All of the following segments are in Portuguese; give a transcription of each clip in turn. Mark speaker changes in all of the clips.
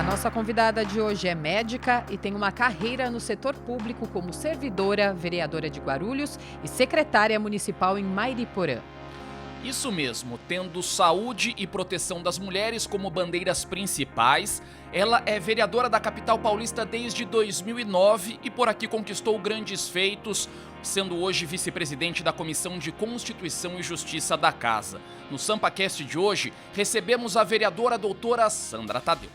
Speaker 1: Nossa convidada de hoje é médica e tem uma carreira no setor público como servidora, vereadora de Guarulhos e secretária municipal em Mairiporã.
Speaker 2: Isso mesmo, tendo saúde e proteção das mulheres como bandeiras principais, ela é vereadora da capital paulista desde 2009 e por aqui conquistou grandes feitos, sendo hoje vice-presidente da Comissão de Constituição e Justiça da Casa. No SampaCast de hoje, recebemos a vereadora doutora Sandra Tadeu.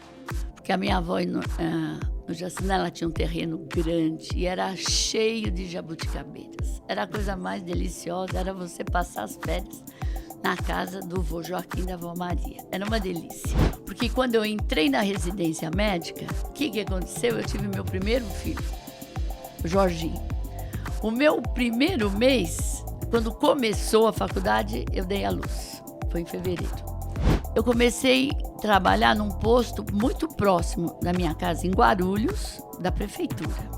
Speaker 3: Porque a minha avó no Jaciná, ela tinha um terreno grande e era cheio de jabuticabeiras. Era a coisa mais deliciosa, era você passar as férias na casa do vô Joaquim e da avó Maria. Era uma delícia. Porque quando eu entrei na residência médica, o que aconteceu? Eu tive meu primeiro filho, o Jorginho. O meu primeiro mês, quando começou a faculdade, eu dei à luz. Foi em fevereiro. Eu comecei a trabalhar num posto muito próximo da minha casa, em Guarulhos, da prefeitura.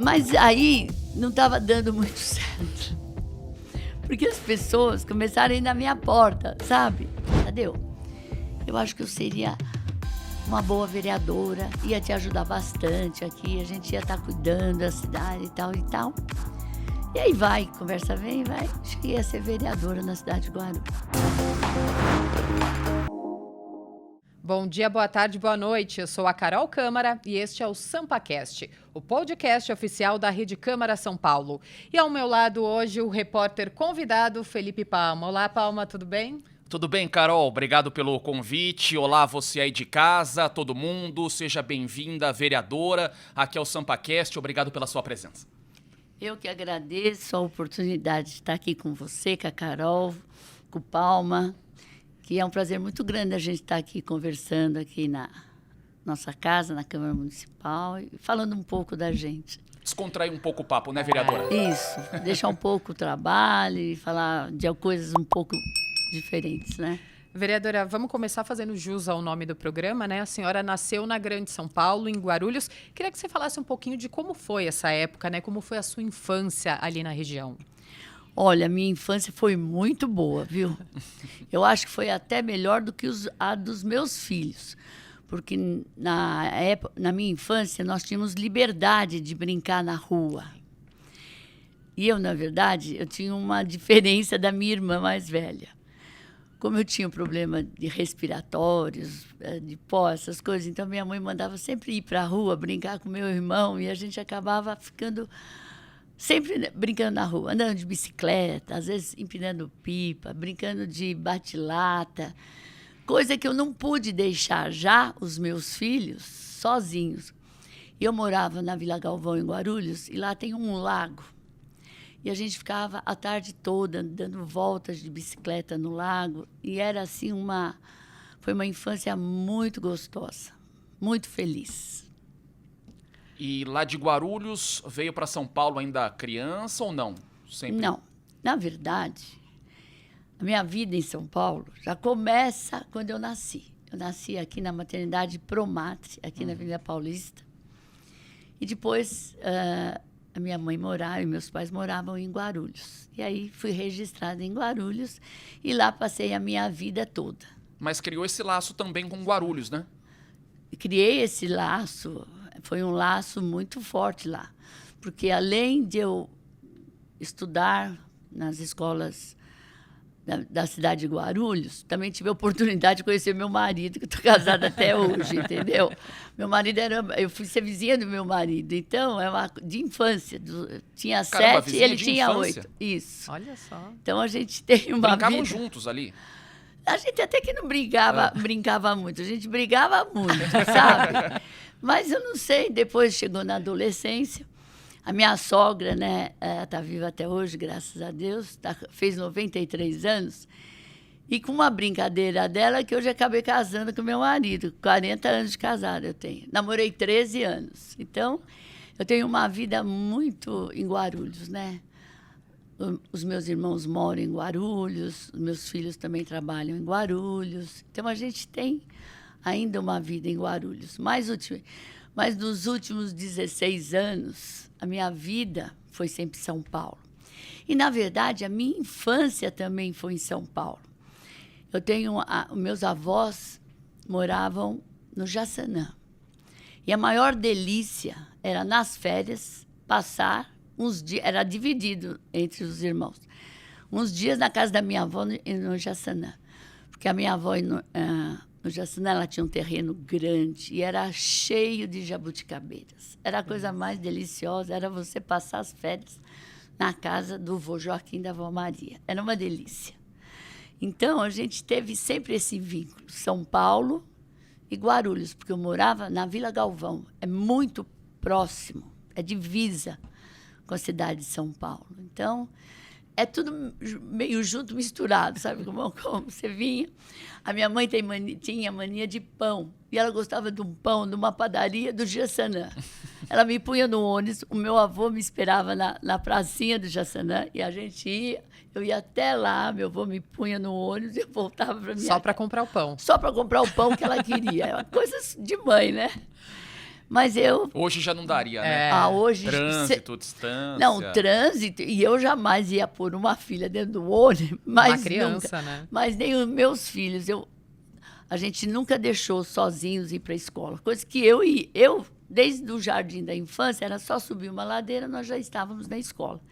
Speaker 3: Mas aí não estava dando muito certo. Porque as pessoas começaram a ir na minha porta, sabe? Tadeu, eu acho que eu seria uma boa vereadora, ia te ajudar bastante aqui, a gente ia estar cuidando da cidade e tal e tal. E aí vai, conversa vem e vai. Cheguei a ser vereadora na cidade de Guarulhos.
Speaker 1: Bom dia, boa tarde, boa noite. Eu sou a Carol Câmara e este é o SampaCast, o podcast oficial da Rede Câmara São Paulo. E ao meu lado hoje o repórter convidado Felipe Palma. Olá, Palma, tudo bem?
Speaker 2: Tudo bem, Carol? Obrigado pelo convite. Olá, você aí de casa, todo mundo. Seja bem-vinda, vereadora, aqui ao SampaCast. Obrigado pela sua presença.
Speaker 3: Eu que agradeço a oportunidade de estar aqui com você, com a Carol, com o Palma, que é um prazer muito grande a gente estar aqui conversando aqui na nossa casa, na Câmara Municipal, e falando um pouco da gente.
Speaker 2: Descontrair um pouco o papo, né, vereadora?
Speaker 3: Isso, deixar um pouco o trabalho e falar de coisas um pouco diferentes, né?
Speaker 1: Vereadora, vamos começar fazendo jus ao nome do programa, né? A senhora nasceu na Grande São Paulo, em Guarulhos. Queria que você falasse um pouquinho de como foi essa época, né? Como foi a sua infância ali na região.
Speaker 3: Olha, minha infância foi muito boa, viu? Eu acho que foi até melhor do que a dos meus filhos. Porque na minha infância nós tínhamos liberdade de brincar na rua. E eu, na verdade, eu tinha uma diferença da minha irmã mais velha. Como eu tinha problema de respiratórios, de pó, essas coisas, então minha mãe mandava sempre ir para a rua brincar com meu irmão e a gente acabava ficando sempre brincando na rua, andando de bicicleta, às vezes empinando pipa, brincando de bate-lata, coisa que eu não pude deixar já os meus filhos sozinhos. Eu morava na Vila Galvão, em Guarulhos, e lá tem um lago. E a gente ficava a tarde toda dando voltas de bicicleta no lago. E era assim foi uma infância muito gostosa, muito feliz.
Speaker 2: E lá de Guarulhos, veio para São Paulo ainda criança ou não? Sempre?
Speaker 3: Não. Na verdade, a minha vida em São Paulo já começa quando eu nasci. Eu nasci aqui na maternidade Promatre, aqui na Avenida Paulista. E depois a minha mãe morava e meus pais moravam em Guarulhos. E aí fui registrada em Guarulhos e lá passei a minha vida toda.
Speaker 2: Mas criou esse laço também com Guarulhos, né?
Speaker 3: Criei esse laço, foi um laço muito forte lá. Porque além de eu estudar nas escolas da cidade de Guarulhos, também tive a oportunidade de conhecer meu marido, que eu estou casada até hoje, entendeu? Meu marido eu fui ser vizinha do meu marido, então é uma de infância. Tinha 7 e ele tinha 8. Isso.
Speaker 1: Olha só.
Speaker 3: Então a gente tem uma
Speaker 2: Brincavam
Speaker 3: vida...
Speaker 2: juntos ali?
Speaker 3: A gente até que não brincava muito, a gente brigava muito, sabe? Mas eu não sei, depois chegou na adolescência. A minha sogra, né, está viva até hoje, graças a Deus, fez 93 anos. E com uma brincadeira dela, que hoje acabei casando com meu marido. 40 anos de casada eu tenho. Namorei 13 anos. Então, eu tenho uma vida muito em Guarulhos, né? Os meus irmãos moram em Guarulhos, os meus filhos também trabalham em Guarulhos. Então, a gente tem ainda uma vida em Guarulhos. Mas nos últimos 16 anos, a minha vida foi sempre São Paulo. E, na verdade, a minha infância também foi em São Paulo. Eu tenho... Meus avós moravam no Jaçanã. E a maior delícia era, nas férias, passar uns dias, era dividido entre os irmãos, uns dias na casa da minha avó no Jaçanã. Porque a minha avó no Jaçanã, ela tinha um terreno grande e era cheio de jabuticabeiras. Era a coisa mais deliciosa, era você passar as férias na casa do vô Joaquim e da avó Maria. Era uma delícia. Então, a gente teve sempre esse vínculo, São Paulo e Guarulhos, porque eu morava na Vila Galvão. É muito próximo, é divisa com a cidade de São Paulo. Então, é tudo meio junto, misturado, sabe como você vinha? A minha mãe tinha mania de pão, e ela gostava de um pão de uma padaria do Jaçanã. Ela me punha no ônibus, o meu avô me esperava na pracinha do Jaçanã, e a gente ia, eu ia até lá, meu avô me punha no ônibus e eu voltava para minha casa.
Speaker 1: Só para comprar o pão.
Speaker 3: Só para comprar o pão que ela queria. É uma coisa de mãe, né? Mas eu...
Speaker 2: Hoje já não daria, né?
Speaker 3: Hoje...
Speaker 2: Trânsito, distância...
Speaker 3: Não, trânsito... E eu jamais ia pôr uma filha dentro do ônibus.
Speaker 1: Uma criança, né?
Speaker 3: Mas nem os meus filhos. A gente nunca deixou sozinhos ir para a escola. Coisa que eu, desde o jardim da infância, era só subir uma ladeira, nós já estávamos na escola.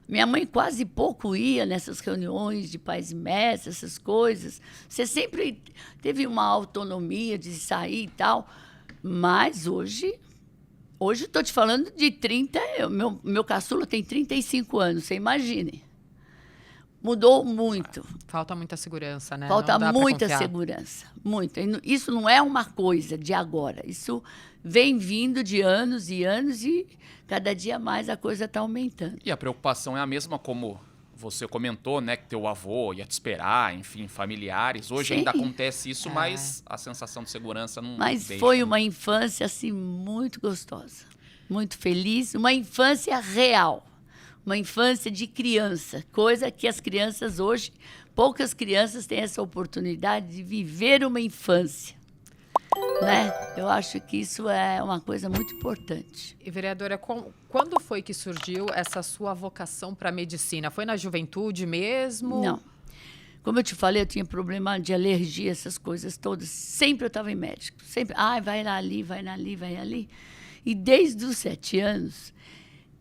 Speaker 3: Minha mãe quase pouco ia nessas reuniões de pais e mestres, essas coisas. Você sempre teve uma autonomia de sair e tal... Mas hoje estou te falando de 30... Meu caçula tem 35 anos, você imagine. Mudou muito.
Speaker 1: Falta muita segurança, né?
Speaker 3: Falta muita segurança, muita. Isso não é uma coisa de agora. Isso vem vindo de anos e anos e cada dia mais a coisa está aumentando.
Speaker 2: E a preocupação é a mesma como... Você comentou, né, que teu avô ia te esperar, enfim, familiares. Hoje
Speaker 3: Sim.
Speaker 2: ainda acontece isso, mas a sensação de segurança não
Speaker 3: Mas
Speaker 2: deixa.
Speaker 3: foi uma infância, assim, muito gostosa. Muito feliz. Uma infância real. Uma infância de criança. Coisa que as crianças hoje... Poucas crianças têm essa oportunidade de viver uma infância. Né? Eu acho que isso é uma coisa muito importante.
Speaker 1: E, vereadora, quando foi que surgiu essa sua vocação para a medicina? Foi na juventude mesmo?
Speaker 3: Não. Como eu te falei, eu tinha problema de alergia, essas coisas todas. Sempre eu estava em médico. Sempre, vai ali, vai ali, vai ali. E desde os 7 anos,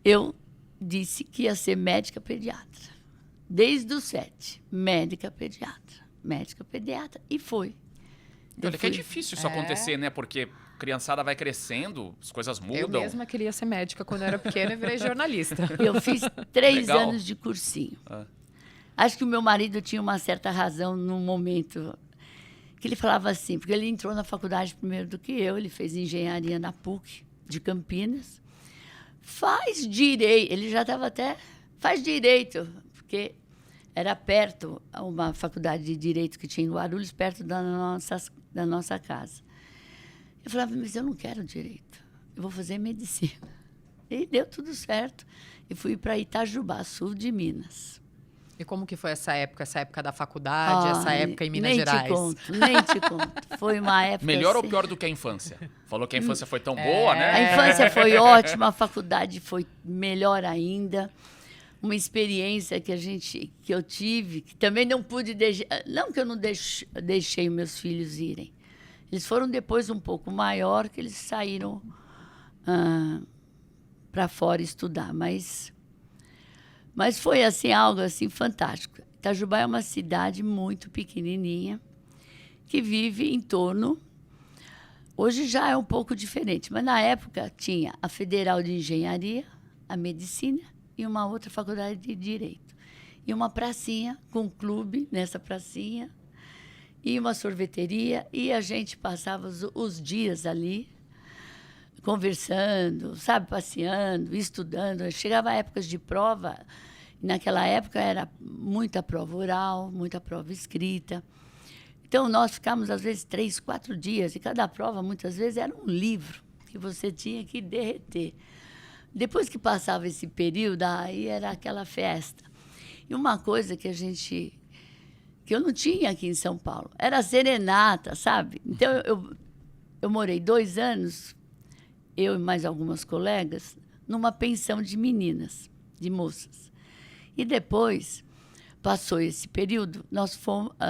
Speaker 3: eu disse que ia ser médica pediatra. Desde os 7, médica pediatra. E foi.
Speaker 2: Olha que é difícil isso acontecer, né? Porque a criançada vai crescendo, as coisas mudam.
Speaker 1: Eu mesma queria ser médica quando eu era pequena e virei jornalista.
Speaker 3: Eu fiz 3 anos de cursinho. Acho que o meu marido tinha uma certa razão num momento que ele falava assim, porque ele entrou na faculdade primeiro do que eu, ele fez engenharia na PUC de Campinas. Faz direito, ele já estava até... Faz direito, porque era perto, uma faculdade de direito que tinha em Guarulhos, perto da nossa casa. Eu falava, mas eu não quero direito, eu vou fazer medicina. E deu tudo certo. E fui para Itajubá, sul de Minas.
Speaker 1: E como que foi essa época da faculdade, essa época em Minas Gerais?
Speaker 3: Nem te conto. Foi uma época...
Speaker 2: Melhor
Speaker 3: assim...
Speaker 2: ou pior do que a infância? Falou que a infância foi tão boa, né?
Speaker 3: A infância foi ótima, a faculdade foi melhor ainda. Uma experiência que eu tive, que também não pude deixar... Não que eu não deixei meus filhos irem. Eles foram depois um pouco maior, que eles saíram para fora estudar. Mas foi assim, algo assim, fantástico. Itajubá é uma cidade muito pequenininha, que vive em torno... Hoje já é um pouco diferente, mas na época tinha a Federal de Engenharia, a Medicina, e uma outra faculdade de Direito. E uma pracinha, com um clube nessa pracinha, e uma sorveteria, e a gente passava os dias ali, conversando, sabe, passeando, estudando. Chegava épocas de prova, e naquela época era muita prova oral, muita prova escrita. Então, nós ficávamos, às vezes, 3, 4 dias, e cada prova, muitas vezes, era um livro que você tinha que derreter. Depois que passava esse período, aí era aquela festa. E uma coisa que eu não tinha aqui em São Paulo, era a serenata, sabe? Então, eu morei 2 anos, eu e mais algumas colegas, numa pensão de meninas, de moças. E depois, passou esse período, nós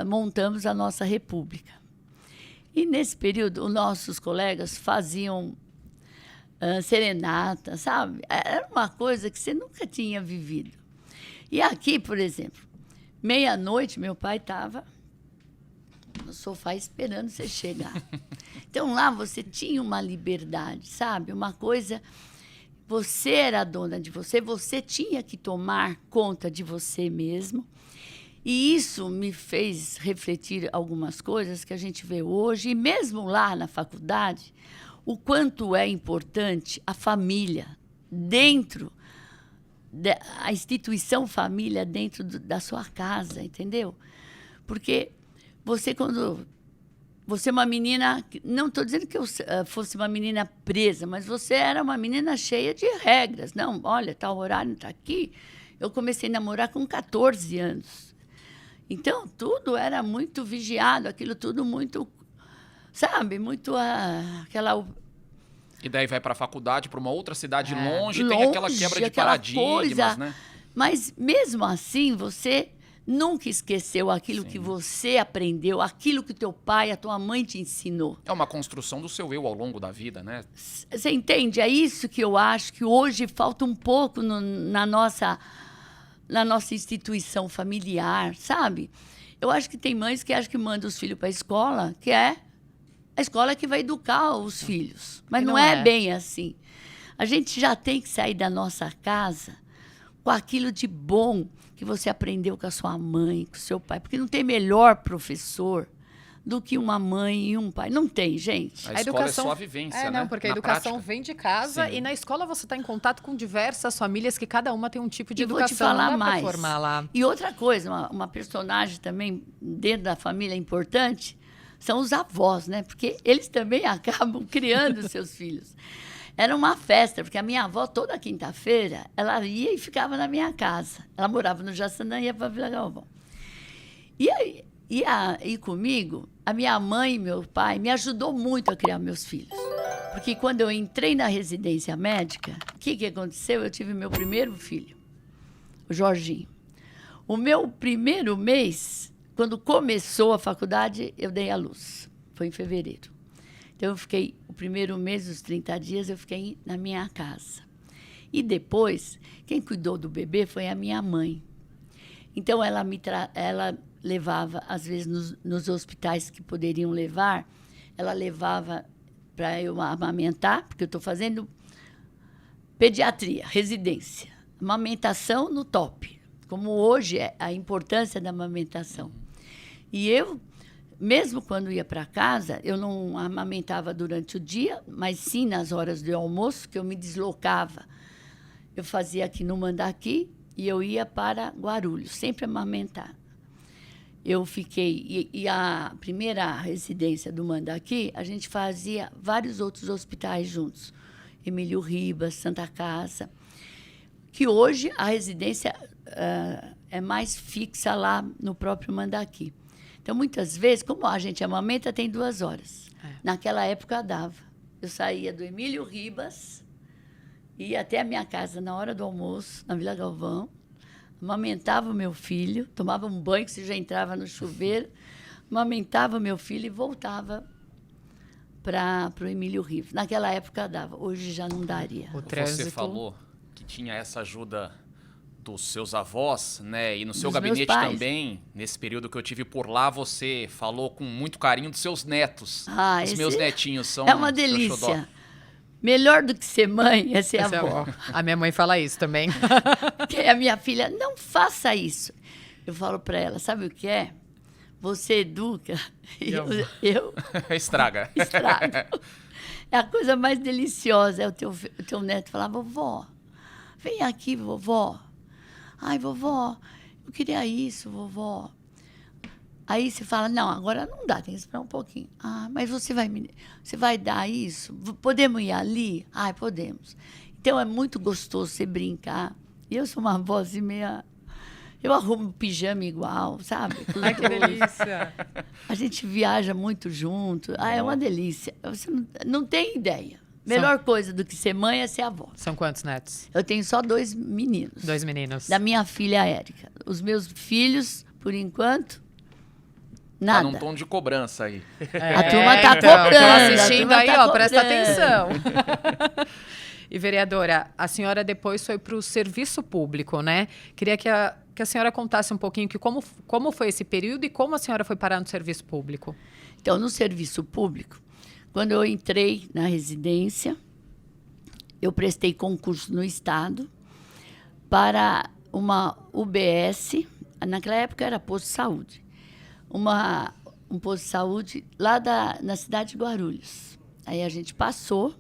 Speaker 3: montamos a nossa república. E nesse período, os nossos colegas faziam serenata, sabe? Era uma coisa que você nunca tinha vivido. E aqui, por exemplo, meia-noite, meu pai estava no sofá esperando você chegar. Então, lá você tinha uma liberdade, sabe? Uma coisa... Você era a dona de você, você tinha que tomar conta de você mesmo. E isso me fez refletir algumas coisas que a gente vê hoje, e mesmo lá na faculdade, o quanto é importante a família dentro, a instituição família dentro da sua casa, entendeu? Porque você, quando... Você é uma menina... Não estou dizendo que eu fosse uma menina presa, mas você era uma menina cheia de regras. Não, olha, tal horário está aqui. Eu comecei a namorar com 14 anos. Então, tudo era muito vigiado, aquilo tudo muito... Sabe? Muito aquela...
Speaker 2: E daí vai para a faculdade, para uma outra cidade longe,
Speaker 3: longe,
Speaker 2: tem aquela quebra de paradigmas, né?
Speaker 3: Mas, mesmo assim, você... Nunca esqueceu aquilo que você aprendeu, aquilo que teu pai, a tua mãe te ensinou.
Speaker 2: É uma construção do seu eu ao longo da vida, né?
Speaker 3: Você entende? É isso que eu acho que hoje falta um pouco na nossa instituição familiar, sabe? Eu acho que tem mães que acham que mandam os filhos para a escola, que é a escola que vai educar os filhos. Mas não é bem assim. A gente já tem que sair da nossa casa com aquilo de bom que você aprendeu com a sua mãe, com o seu pai. Porque não tem melhor professor do que uma mãe e um pai. Não tem, gente.
Speaker 2: A escola é só a vivência, né?
Speaker 1: Não, porque a
Speaker 2: Na
Speaker 1: educação
Speaker 2: prática.
Speaker 1: vem de casa.
Speaker 2: Sim.
Speaker 1: E na escola você está em contato com diversas famílias que cada uma tem um tipo de
Speaker 3: E
Speaker 1: educação.
Speaker 3: vou te falar
Speaker 1: não dá
Speaker 3: mais.
Speaker 1: pra formar lá.
Speaker 3: E outra coisa, uma personagem também dentro da família importante são os avós, né? Porque eles também acabam criando seus filhos. Era uma festa, porque a minha avó, toda quinta-feira, ela ia e ficava na minha casa. Ela morava no Jaçanã e ia para Vila Galvão. E comigo, a minha mãe e meu pai me ajudou muito a criar meus filhos. Porque quando eu entrei na residência médica, o que aconteceu? Eu tive meu primeiro filho, o Jorginho. O meu primeiro mês, quando começou a faculdade, eu dei à luz. Foi em fevereiro. Então, eu fiquei, o primeiro mês, os 30 dias, eu fiquei na minha casa. E depois, quem cuidou do bebê foi a minha mãe. Então, ela levava, às vezes, nos hospitais que poderiam levar, ela levava para eu amamentar, porque eu estou fazendo pediatria, residência. Amamentação no top, como hoje é a importância da amamentação. E eu... Mesmo quando ia para casa, eu não amamentava durante o dia, mas sim nas horas do almoço, que eu me deslocava. Eu fazia aqui no Mandaki e eu ia para Guarulhos, sempre amamentar. Eu fiquei... E a primeira residência do Mandaki, a gente fazia vários outros hospitais juntos. Emílio Ribas, Santa Casa, que hoje a residência é mais fixa lá no próprio Mandaki. Então, muitas vezes, como a gente amamenta, tem 2 horas. Naquela época, dava. Eu saía do Emílio Ribas, ia até a minha casa na hora do almoço, na Vila Galvão, amamentava o meu filho, tomava um banho, que você já entrava no chuveiro, amamentava o meu filho e voltava para o Emílio Ribas. Naquela época, dava. Hoje já não daria.
Speaker 2: Você falou que tinha essa ajuda dos seus avós, né? E no seu
Speaker 3: Dos
Speaker 2: gabinete
Speaker 3: meus pais.
Speaker 2: também, nesse período que eu tive por lá, você falou com muito carinho dos seus netos. Os
Speaker 3: esse
Speaker 2: meus netinhos são...
Speaker 3: É uma
Speaker 2: seu
Speaker 3: delícia.
Speaker 2: xodó.
Speaker 3: Melhor do que ser mãe é ser
Speaker 1: Essa é a
Speaker 3: avó.
Speaker 1: avó. A minha mãe fala isso também.
Speaker 3: Porque a minha filha, não faça isso. Eu falo para ela, sabe o que é? Você educa e eu
Speaker 2: Estraga.
Speaker 3: estrago. É a coisa mais deliciosa. É o teu neto falar, vovó, vem aqui, vovó. Ai, vovó, eu queria isso, vovó. Aí você fala, não, agora não dá, tem que esperar um pouquinho. Ah, mas você vai dar isso? Podemos ir ali? Ai, podemos. Então, é muito gostoso você brincar. E eu sou uma avó assim, meia... Eu arrumo pijama igual, sabe?
Speaker 1: Ai, que delícia.
Speaker 3: A gente viaja muito junto. Ah, é uma delícia. Você não tem ideia. Melhor coisa do que ser mãe é ser avó.
Speaker 1: São quantos netos?
Speaker 3: Eu tenho só 2 meninos.
Speaker 1: 2 meninos.
Speaker 3: Da minha filha Érica. Os meus filhos, por enquanto, Nada.
Speaker 2: Tá num tom de cobrança aí.
Speaker 3: A turma tá cobrando.
Speaker 1: Tô assistindo aí,
Speaker 3: tá
Speaker 1: presta
Speaker 3: cobrando.
Speaker 1: atenção. E, vereadora, a senhora depois foi para o serviço público, né? Queria que a senhora contasse um pouquinho como foi esse período e como a senhora foi parar no serviço público.
Speaker 3: Então, no serviço público, quando eu entrei na residência, eu prestei concurso no Estado para uma UBS, naquela época era posto de saúde, um posto de saúde lá na cidade de Guarulhos. Aí a gente passou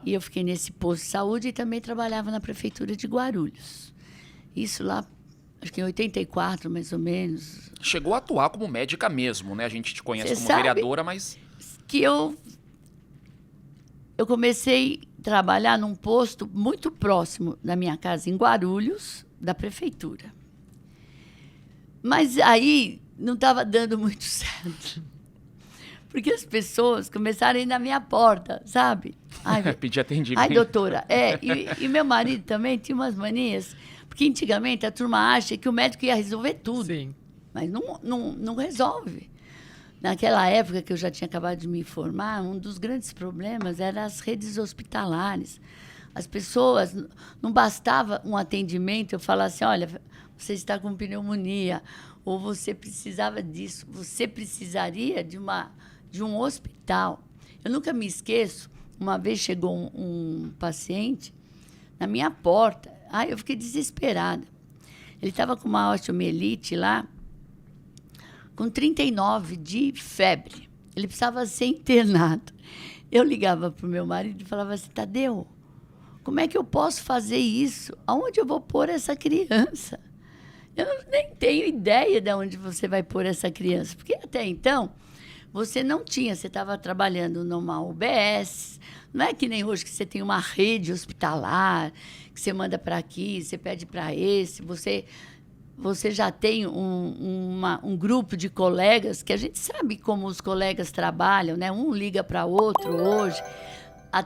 Speaker 3: e eu fiquei nesse posto de saúde e também trabalhava na prefeitura de Guarulhos. Isso lá, acho que em 84, mais ou menos.
Speaker 2: Chegou a atuar como médica mesmo, né? A gente te conhece
Speaker 3: Você
Speaker 2: como
Speaker 3: sabe
Speaker 2: vereadora, mas...
Speaker 3: que eu comecei a trabalhar num posto muito próximo da minha casa, em Guarulhos, da prefeitura. Mas aí não estava dando muito certo. Porque as pessoas começaram a ir na minha porta, sabe?
Speaker 2: Pedir atendimento.
Speaker 3: Ai, doutora, e meu marido também tinha umas manias, porque antigamente a turma acha que o médico ia resolver tudo.
Speaker 1: Sim.
Speaker 3: Mas não resolve. Naquela época que eu já tinha acabado de me formar, um dos grandes problemas era as redes hospitalares. As pessoas, não bastava um atendimento, eu falava assim, olha, você está com pneumonia, ou você precisava disso, você precisaria de um hospital. Eu nunca me esqueço, uma vez chegou um paciente na minha porta, eu fiquei desesperada. Ele estava com uma osteomielite lá, com 39 de febre. Ele precisava ser internado. Eu ligava para o meu marido e falava assim, Tadeu, como é que eu posso fazer isso? Aonde eu vou pôr essa criança? Eu nem tenho ideia de onde você vai pôr essa criança. Porque até então, você não tinha, você estava trabalhando numa UBS. Não é que nem hoje que você tem uma rede hospitalar, que você manda para aqui, você pede para esse, você já tem um grupo de colegas que a gente sabe como os colegas trabalham, né? Um liga para o outro hoje,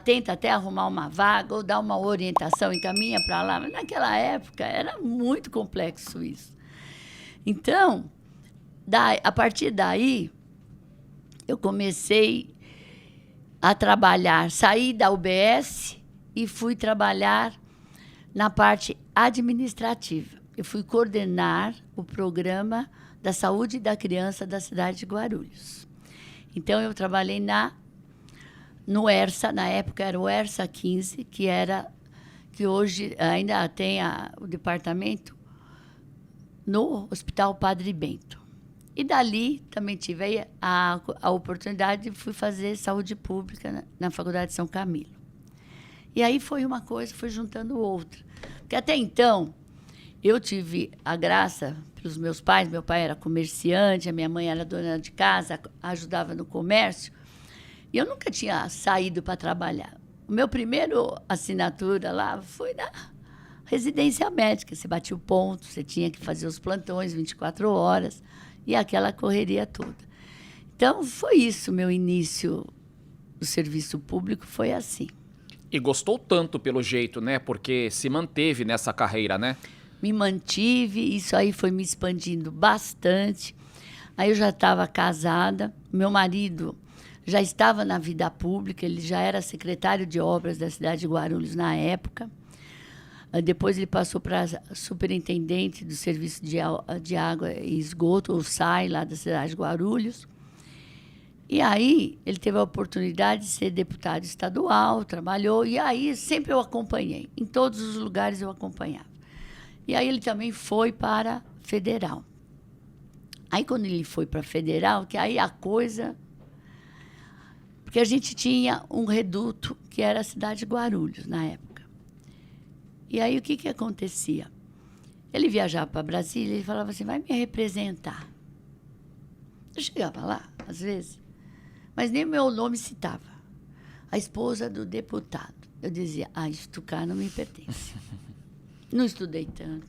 Speaker 3: tenta até arrumar uma vaga ou dar uma orientação, encaminha para lá. Mas naquela época era muito complexo isso. Então, a partir daí, eu comecei a trabalhar, saí da UBS e fui trabalhar na parte administrativa. Eu fui coordenar o programa da saúde da criança da cidade de Guarulhos. Então, eu trabalhei no ERSA, na época era o ERSA 15, que hoje ainda tem o departamento no Hospital Padre Bento. E dali também tive a oportunidade de fui fazer saúde pública na Faculdade de São Camilo. E aí foi uma coisa, foi juntando outra. Porque até então, eu tive a graça pelos meus pais, meu pai era comerciante, a minha mãe era dona de casa, ajudava no comércio, e eu nunca tinha saído para trabalhar. O meu primeiro assinatura lá foi na residência médica. Você batia o ponto, você tinha que fazer os plantões 24 horas e aquela correria toda. Então, foi isso, meu início do serviço público foi assim.
Speaker 2: E gostou tanto pelo jeito, né? Porque se manteve nessa carreira, né?
Speaker 3: Me mantive, isso aí foi me expandindo bastante. Aí eu já estava casada, meu marido já estava na vida pública, ele já era secretário de obras da cidade de Guarulhos na época. Depois ele passou para superintendente do serviço de água e esgoto, o SAI, lá da cidade de Guarulhos. E aí ele teve a oportunidade de ser deputado estadual, trabalhou, e aí sempre eu acompanhei. Em todos os lugares eu acompanhava. E aí ele também foi para federal. Aí quando ele foi para federal, que aí a coisa... Porque a gente tinha um reduto, que era a cidade de Guarulhos, na época. E aí o que acontecia? Ele viajava para Brasília e falava assim, vai me representar. Eu chegava lá, às vezes, mas nem o meu nome citava. A esposa do deputado. Eu dizia, isto cá não me pertence. Não estudei tanto.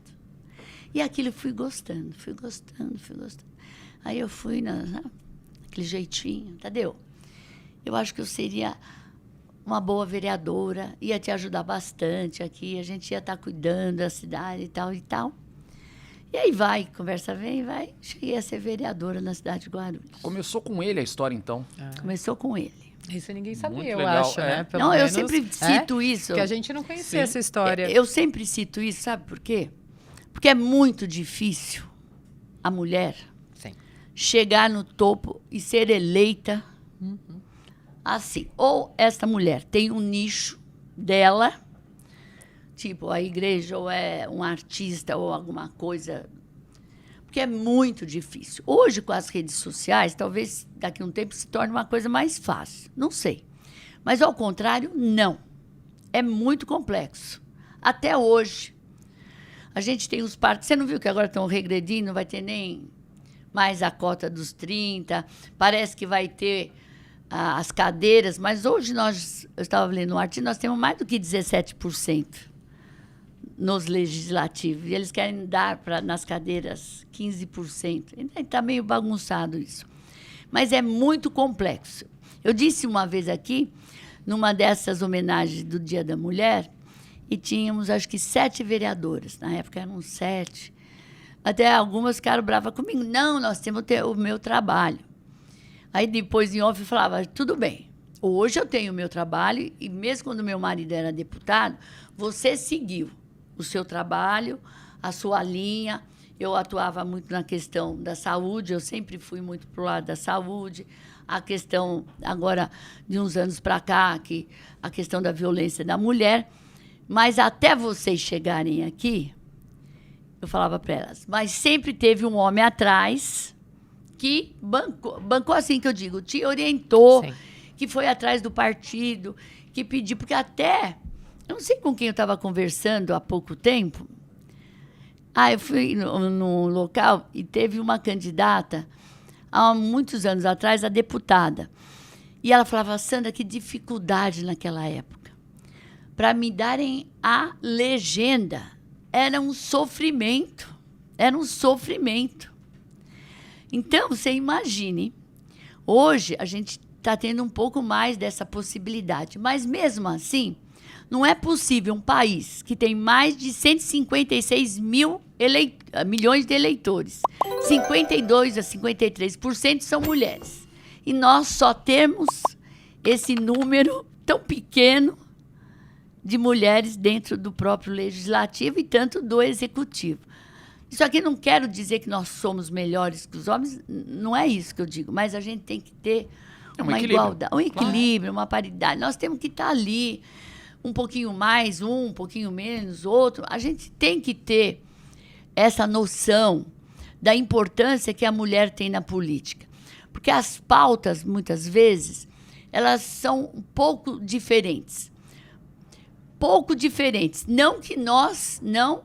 Speaker 3: E aquilo fui gostando. Aí eu fui naquele jeitinho. Tadeu, eu acho que eu seria uma boa vereadora, ia te ajudar bastante aqui, a gente ia estar cuidando da cidade e tal e tal. E aí vai, conversa vem e vai. Cheguei a ser vereadora na cidade de Guarulhos.
Speaker 2: Começou com ele a história, então.
Speaker 3: Começou com ele.
Speaker 1: Isso ninguém sabia,
Speaker 2: Muito
Speaker 1: eu
Speaker 2: legal,
Speaker 1: acho, né? Pelo
Speaker 3: Não, eu
Speaker 1: menos,
Speaker 3: sempre cito isso.
Speaker 1: Porque a gente não conhecia
Speaker 2: Sim.
Speaker 1: essa história.
Speaker 3: Eu sempre cito isso, sabe por quê? Porque é muito difícil a mulher
Speaker 1: Sim.
Speaker 3: chegar no topo e ser eleita assim. Ou esta mulher tem um nicho dela, tipo a igreja, ou é um artista, ou alguma coisa. Porque é muito difícil. Hoje, com as redes sociais, talvez daqui a um tempo se torne uma coisa mais fácil. Não sei. Mas, ao contrário, não. É muito complexo. Até hoje. A gente tem os partidos. Você não viu que agora estão regredindo? Não vai ter nem mais a cota dos 30. Parece que vai ter as cadeiras. Mas hoje, eu estava lendo um artigo, nós temos mais do que 17%. Nos legislativos. E eles querem dar nas cadeiras 15%. Está meio bagunçado isso. Mas é muito complexo. Eu disse uma vez aqui, numa dessas homenagens do Dia da Mulher, e tínhamos, acho que, 7 vereadoras. Na época eram 7. Até algumas ficaram bravas comigo. Não, nós temos o meu trabalho. Aí, depois, em off, eu falava, tudo bem. Hoje eu tenho o meu trabalho, e mesmo quando meu marido era deputado, você seguiu o seu trabalho, a sua linha. Eu atuava muito na questão da saúde, eu sempre fui muito para o lado da saúde. A questão, agora, de uns anos para cá, a questão da violência da mulher. Mas até vocês chegarem aqui, eu falava para elas, mas sempre teve um homem atrás que bancou assim que eu digo, te orientou,
Speaker 1: Sim.
Speaker 3: que foi atrás do partido, que pediu, porque até... Eu não sei com quem eu estava conversando há pouco tempo. Eu fui num local e teve uma candidata, há muitos anos atrás, a deputada. E ela falava, Sandra, que dificuldade naquela época. Para me darem a legenda. Era um sofrimento. Era um sofrimento. Então, você imagine, hoje a gente está tendo um pouco mais dessa possibilidade. Mas, mesmo assim... Não é possível um país que tem mais de 156 milhões de eleitores, 52% a 53% são mulheres. E nós só temos esse número tão pequeno de mulheres dentro do próprio legislativo e tanto do executivo. Isso aqui não quero dizer que nós somos melhores que os homens, não é isso que eu digo, mas a gente tem que ter uma igualdade, um equilíbrio, uma paridade. Nós temos que estar ali... um pouquinho mais, um pouquinho menos, outro. A gente tem que ter essa noção da importância que a mulher tem na política. Porque as pautas, muitas vezes, elas são um pouco diferentes. Pouco diferentes. Não que nós não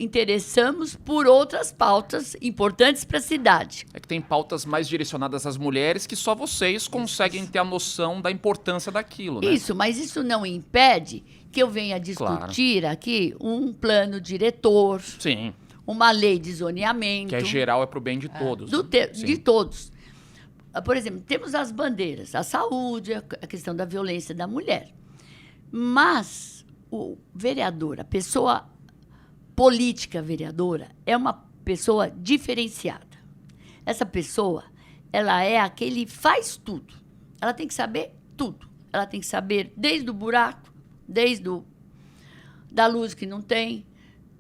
Speaker 3: interessamos por outras pautas importantes para a cidade.
Speaker 2: É que tem pautas mais direcionadas às mulheres que só vocês conseguem ter a noção da importância daquilo, né?
Speaker 3: Isso, mas isso não impede que eu venha discutir aqui um plano diretor,
Speaker 2: Sim,
Speaker 3: uma lei de zoneamento.
Speaker 2: que é geral, é pro bem de todos. Né?
Speaker 3: De todos. Por exemplo, temos as bandeiras, a saúde, a questão da violência da mulher. Mas o vereador, a pessoa política vereadora, é uma pessoa diferenciada. Essa pessoa, ela é aquele faz tudo. Ela tem que saber tudo. Ela tem que saber desde o buraco, da luz que não tem,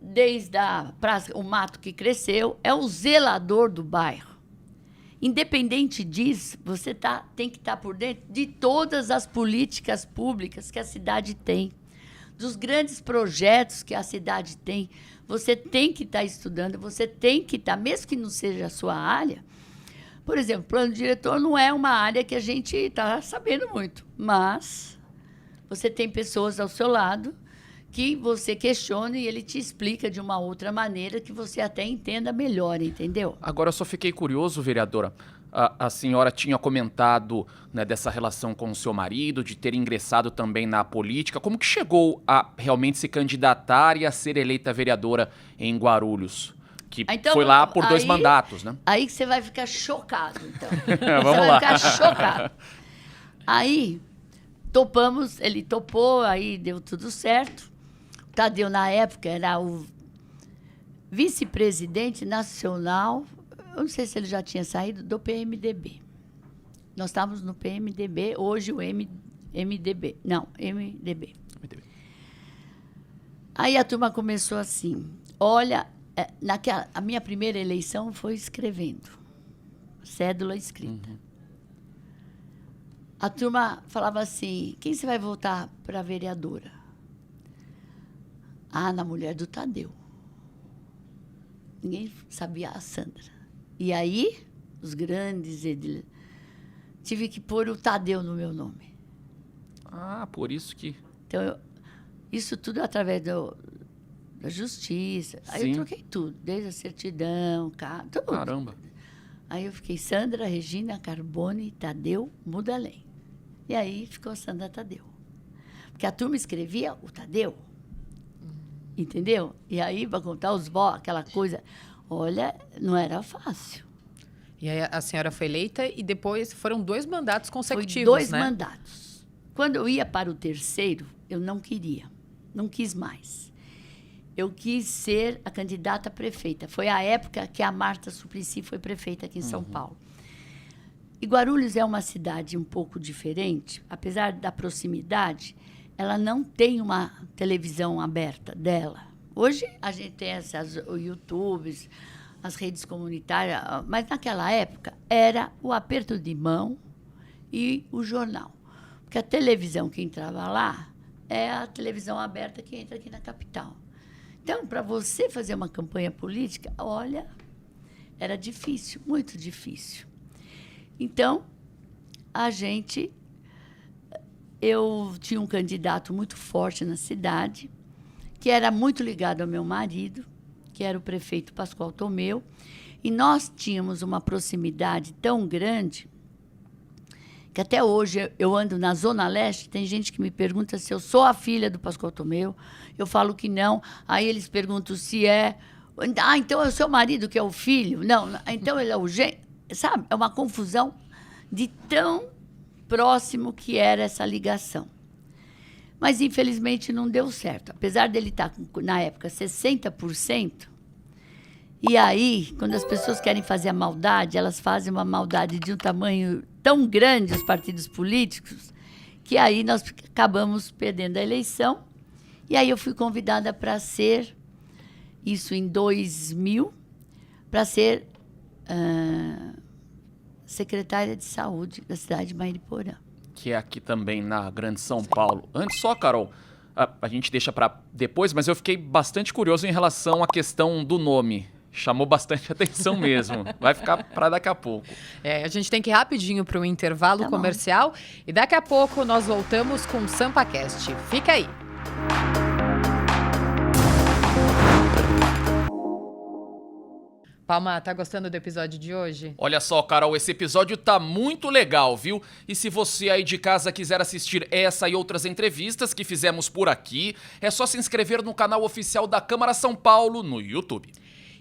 Speaker 3: desde a praça, o mato que cresceu. É o zelador do bairro. Independente disso, você tem que estar por dentro de todas as políticas públicas que a cidade tem, dos grandes projetos que a cidade tem. Você tem que estar estudando, você tem que estar, mesmo que não seja a sua área. Por exemplo, plano diretor não é uma área que a gente está sabendo muito, mas você tem pessoas ao seu lado que você questiona e ele te explica de uma outra maneira que você até entenda melhor, entendeu?
Speaker 2: Agora, eu só fiquei curioso, vereadora. A senhora tinha comentado, né, dessa relação com o seu marido, de ter ingressado também na política. Como que chegou a realmente se candidatar e a ser eleita vereadora em Guarulhos? Que
Speaker 3: então,
Speaker 2: foi lá por 2 mandatos, né?
Speaker 3: Aí que você vai ficar chocado, então.
Speaker 2: Vamos
Speaker 3: você
Speaker 2: lá.
Speaker 3: vai ficar chocado. Aí, topamos, ele topou, aí deu tudo certo. O Tadeu, na época, era o vice-presidente nacional, eu não sei se ele já tinha saído, do PMDB. Nós estávamos no PMDB, hoje o MDB. Não, MDB. Aí a turma começou assim, olha, a minha primeira eleição foi escrevendo, cédula escrita. A turma falava assim, quem você vai votar para vereadora? Ah, na mulher do Tadeu. Ninguém sabia a Sandra. E aí, os grandes tive que pôr o Tadeu no meu nome.
Speaker 2: Ah, por isso que...
Speaker 3: Então, isso tudo através da justiça. Aí
Speaker 2: Sim.
Speaker 3: eu troquei tudo, desde a certidão, tudo.
Speaker 2: Caramba.
Speaker 3: Aí eu fiquei Sandra, Regina, Carbone, Tadeu, Mudalém. E aí ficou Sandra Tadeu. Porque a turma escrevia o Tadeu. Entendeu? E aí, para contar os votos, aquela coisa... Olha, não era fácil.
Speaker 1: E aí a senhora foi eleita e depois foram 2 mandatos consecutivos,
Speaker 3: Foi 2
Speaker 1: né?
Speaker 3: mandatos. Quando eu ia para o terceiro, eu não queria. Não quis mais. Eu quis ser a candidata a prefeita. Foi a época que a Marta Suplicy foi prefeita aqui em São Paulo. E Guarulhos é uma cidade um pouco diferente. Apesar da proximidade, ela não tem uma televisão aberta dela. Hoje a gente tem os YouTubes, as redes comunitárias, mas naquela época era o aperto de mão e o jornal. Porque a televisão que entrava lá é a televisão aberta que entra aqui na capital. Então, para você fazer uma campanha política, olha, era difícil, muito difícil. Então, eu tinha um candidato muito forte na cidade, que era muito ligado ao meu marido, que era o prefeito Pascoal Tomeu, e nós tínhamos uma proximidade tão grande que até hoje eu ando na Zona Leste, tem gente que me pergunta se eu sou a filha do Pascoal Tomeu, eu falo que não, aí eles perguntam se é... Ah, então é o seu marido que é o filho? Não, então ele é o genro. Sabe? É uma confusão de tão próximo que era essa ligação. Mas, infelizmente, não deu certo. Apesar dele estar, na época, 60%, e aí, quando as pessoas querem fazer a maldade, elas fazem uma maldade de um tamanho tão grande, os partidos políticos, que aí nós acabamos perdendo a eleição. E aí eu fui convidada para ser, isso em 2000, para ser secretária de saúde da cidade de Mairiporã.
Speaker 2: Que é aqui também na Grande São Paulo. Antes só, Carol, a gente deixa para depois, mas eu fiquei bastante curioso em relação à questão do nome. Chamou bastante atenção mesmo. Vai ficar para daqui a pouco.
Speaker 1: A gente tem que ir rapidinho para o intervalo comercial e daqui a pouco nós voltamos com o SampaCast. Fica aí. Palma, tá gostando do episódio de hoje?
Speaker 2: Olha só, Carol, esse episódio tá muito legal, viu? E se você aí de casa quiser assistir essa e outras entrevistas que fizemos por aqui, é só se inscrever no canal oficial da Câmara São Paulo no YouTube.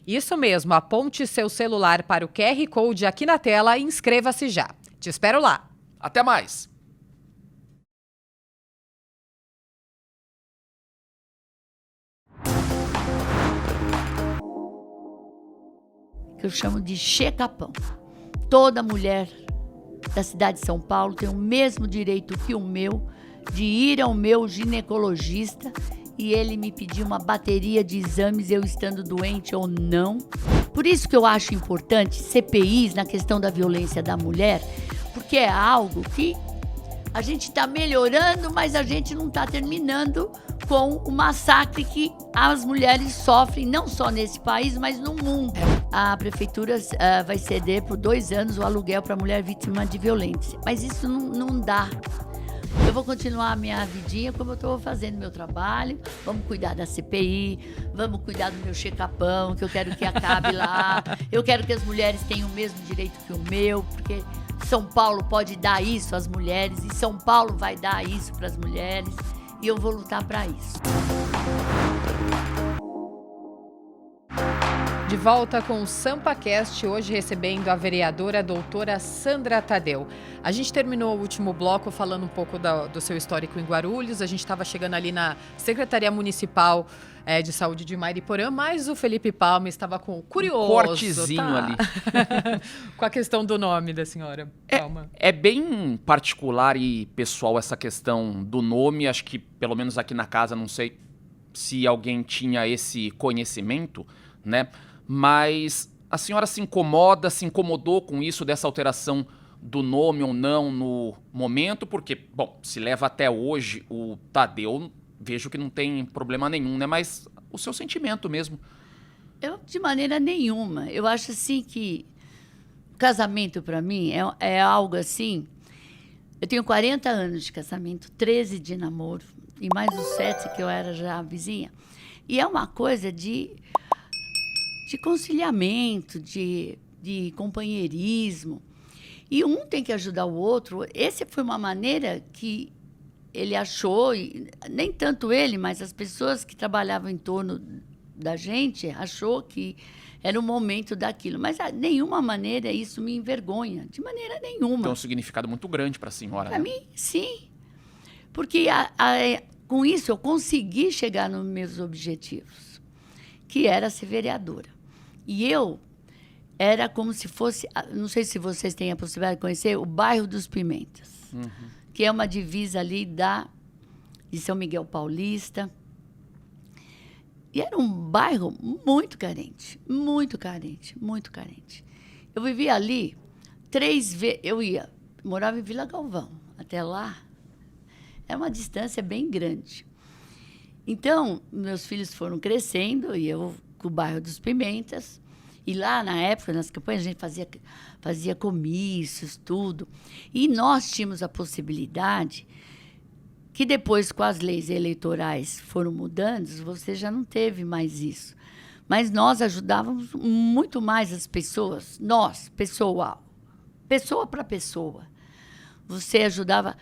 Speaker 1: Isso mesmo, aponte seu celular para o QR Code aqui na tela e inscreva-se já. Te espero lá.
Speaker 2: Até mais!
Speaker 3: Que eu chamo de Checapão. Toda mulher da cidade de São Paulo tem o mesmo direito que o meu de ir ao meu ginecologista e ele me pedir uma bateria de exames, eu estando doente ou não. Por isso que eu acho importante CPIs na questão da violência da mulher, porque é algo que a gente está melhorando, mas a gente não está terminando com o massacre que as mulheres sofrem, não só nesse país, mas no mundo. A prefeitura vai ceder por 2 anos o aluguel para mulher vítima de violência. Mas isso não dá. Eu vou continuar a minha vidinha como eu estou fazendo meu trabalho. Vamos cuidar da CPI, vamos cuidar do meu checapão, que eu quero que acabe lá. Eu quero que as mulheres tenham o mesmo direito que o meu, porque São Paulo pode dar isso às mulheres e São Paulo vai dar isso para as mulheres. E eu vou lutar para isso.
Speaker 1: De volta com o SampaCast, hoje recebendo a vereadora doutora Sandra Tadeu. A gente terminou o último bloco falando um pouco do seu histórico em Guarulhos. A gente estava chegando ali na Secretaria Municipal de Saúde de Mariporã, mas o Felipe Palma estava curioso.
Speaker 2: Um cortezinho ali.
Speaker 1: Com a questão do nome da senhora Palma.
Speaker 2: É bem particular e pessoal essa questão do nome. Acho que, pelo menos aqui na casa, não sei se alguém tinha esse conhecimento, né? Mas a senhora se incomodou com isso, dessa alteração do nome ou não no momento? Porque, bom, se leva até hoje o Tadeu, vejo que não tem problema nenhum, né? Mas o seu sentimento mesmo.
Speaker 3: Eu, de maneira nenhuma. Eu acho assim que o casamento, para mim, é algo assim... Eu tenho 40 anos de casamento, 13 de namoro, e mais os 7 que eu era já vizinha. E é uma coisa de conciliamento, de companheirismo. E um tem que ajudar o outro. Essa foi uma maneira que ele achou, e nem tanto ele, mas as pessoas que trabalhavam em torno da gente, achou que era o momento daquilo. Mas de nenhuma maneira isso me envergonha, de maneira nenhuma.
Speaker 2: Tem um significado muito grande para a senhora,
Speaker 3: Para
Speaker 2: né?
Speaker 3: mim, sim. Porque com isso eu consegui chegar nos meus objetivos, que era ser vereadora. E eu era como se fosse, não sei se vocês têm a possibilidade de conhecer, o bairro dos Pimentas, que é uma divisa ali de São Miguel Paulista. E era um bairro muito carente, muito carente, muito carente. Eu vivia ali 3 vezes, morava em Vila Galvão, até lá, é uma distância bem grande. Então, meus filhos foram crescendo e eu com o bairro dos Pimentas. E lá, na época, nas campanhas, a gente fazia comícios, tudo. E nós tínhamos a possibilidade que depois, com as leis eleitorais foram mudando, você já não teve mais isso. Mas nós ajudávamos muito mais as pessoas, nós, pessoa para pessoa. Você ajudava...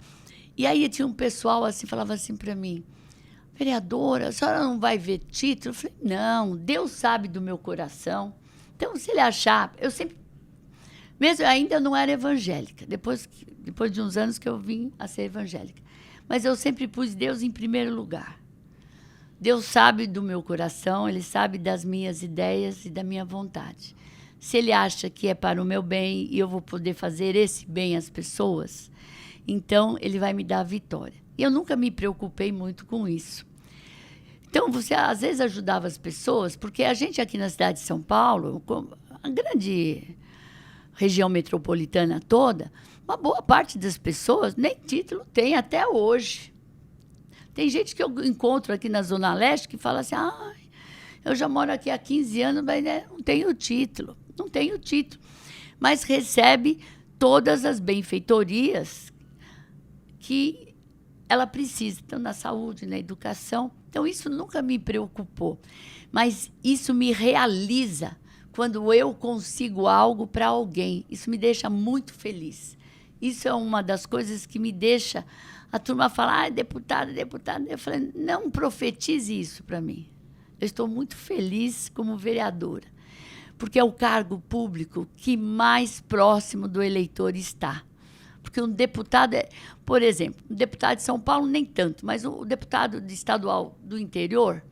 Speaker 3: E aí tinha um pessoal assim, falava assim para mim, vereadora, a senhora não vai ver título? Eu falei, não, Deus sabe do meu coração. Então, se ele achar... Eu sempre... Mesmo ainda não era evangélica, depois de uns anos que eu vim a ser evangélica. Mas eu sempre pus Deus em primeiro lugar. Deus sabe do meu coração, Ele sabe das minhas ideias e da minha vontade. Se Ele acha que é para o meu bem e eu vou poder fazer esse bem às pessoas, então Ele vai me dar a vitória. E eu nunca me preocupei muito com isso. Então, você às vezes ajudava as pessoas, porque a gente aqui na cidade de São Paulo, a grande região metropolitana toda, uma boa parte das pessoas nem título tem até hoje. Tem gente que eu encontro aqui na Zona Leste que fala assim, eu já moro aqui há 15 anos, mas não tenho título. Não tenho título. Mas recebe todas as benfeitorias que ela precisa, então, na saúde, na educação. Então, isso nunca me preocupou. Mas isso me realiza quando eu consigo algo para alguém. Isso me deixa muito feliz. Isso é uma das coisas que me deixa... A turma fala, deputada. Eu falei, não profetize isso para mim. Eu estou muito feliz como vereadora, porque é o cargo público que mais próximo do eleitor está. Porque um deputado, por exemplo, um deputado de São Paulo nem tanto, mas o deputado estadual do interior,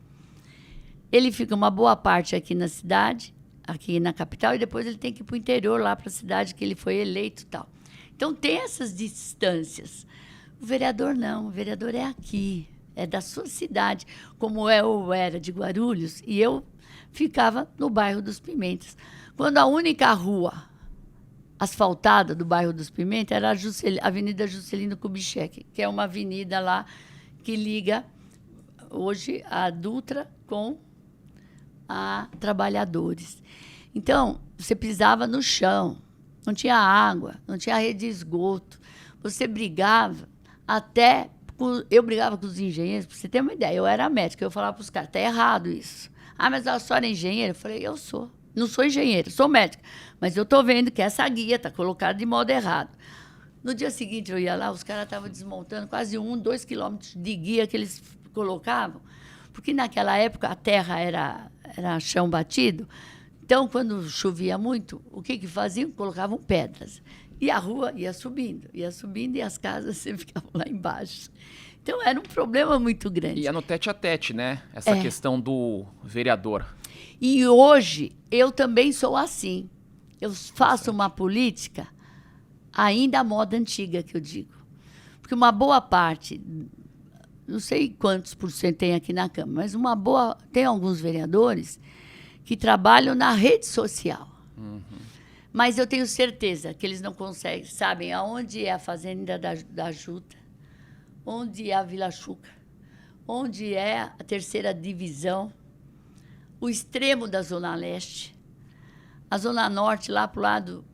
Speaker 3: ele fica uma boa parte aqui na cidade, aqui na capital, e depois ele tem que ir para o interior, lá para a cidade que ele foi eleito e tal. Então, tem essas distâncias. O vereador não, o vereador é aqui, é da sua cidade, como eu era de Guarulhos, e eu ficava no bairro dos Pimentas. Quando a única rua asfaltada do bairro dos Pimentas era a Avenida Juscelino Kubitschek, que é uma avenida lá que liga hoje a Dutra com a Trabalhadores. Então, você pisava no chão, não tinha água, não tinha rede de esgoto. Você brigava eu brigava com os engenheiros, para você ter uma ideia. Eu era médica, eu falava para os caras, está errado isso. Mas a senhora é engenheira? Eu falei, eu sou. Não sou engenheira, sou médica. Mas eu estou vendo que essa guia está colocada de modo errado. No dia seguinte, eu ia lá, os caras estavam desmontando quase 2 quilômetros de guia que eles colocavam, porque naquela época a terra era chão batido. Então, Então, quando chovia muito, o que faziam? Colocavam pedras. E a rua ia subindo e as casas sempre ficavam lá embaixo. Então, era um problema muito grande.
Speaker 2: E é no tete a tete, né? Essa questão do vereador.
Speaker 3: E hoje, eu também sou assim. Eu faço uma política ainda à moda antiga, que eu digo. Porque uma boa parte, não sei quantos por cento tem aqui na Câmara, mas tem alguns vereadores que trabalham na rede social. Mas eu tenho certeza que eles não conseguem, sabem aonde é a Fazenda da Juta, onde é a Vila Chuca, onde é a terceira divisão, o extremo da Zona Leste, a Zona Norte, lá para o lado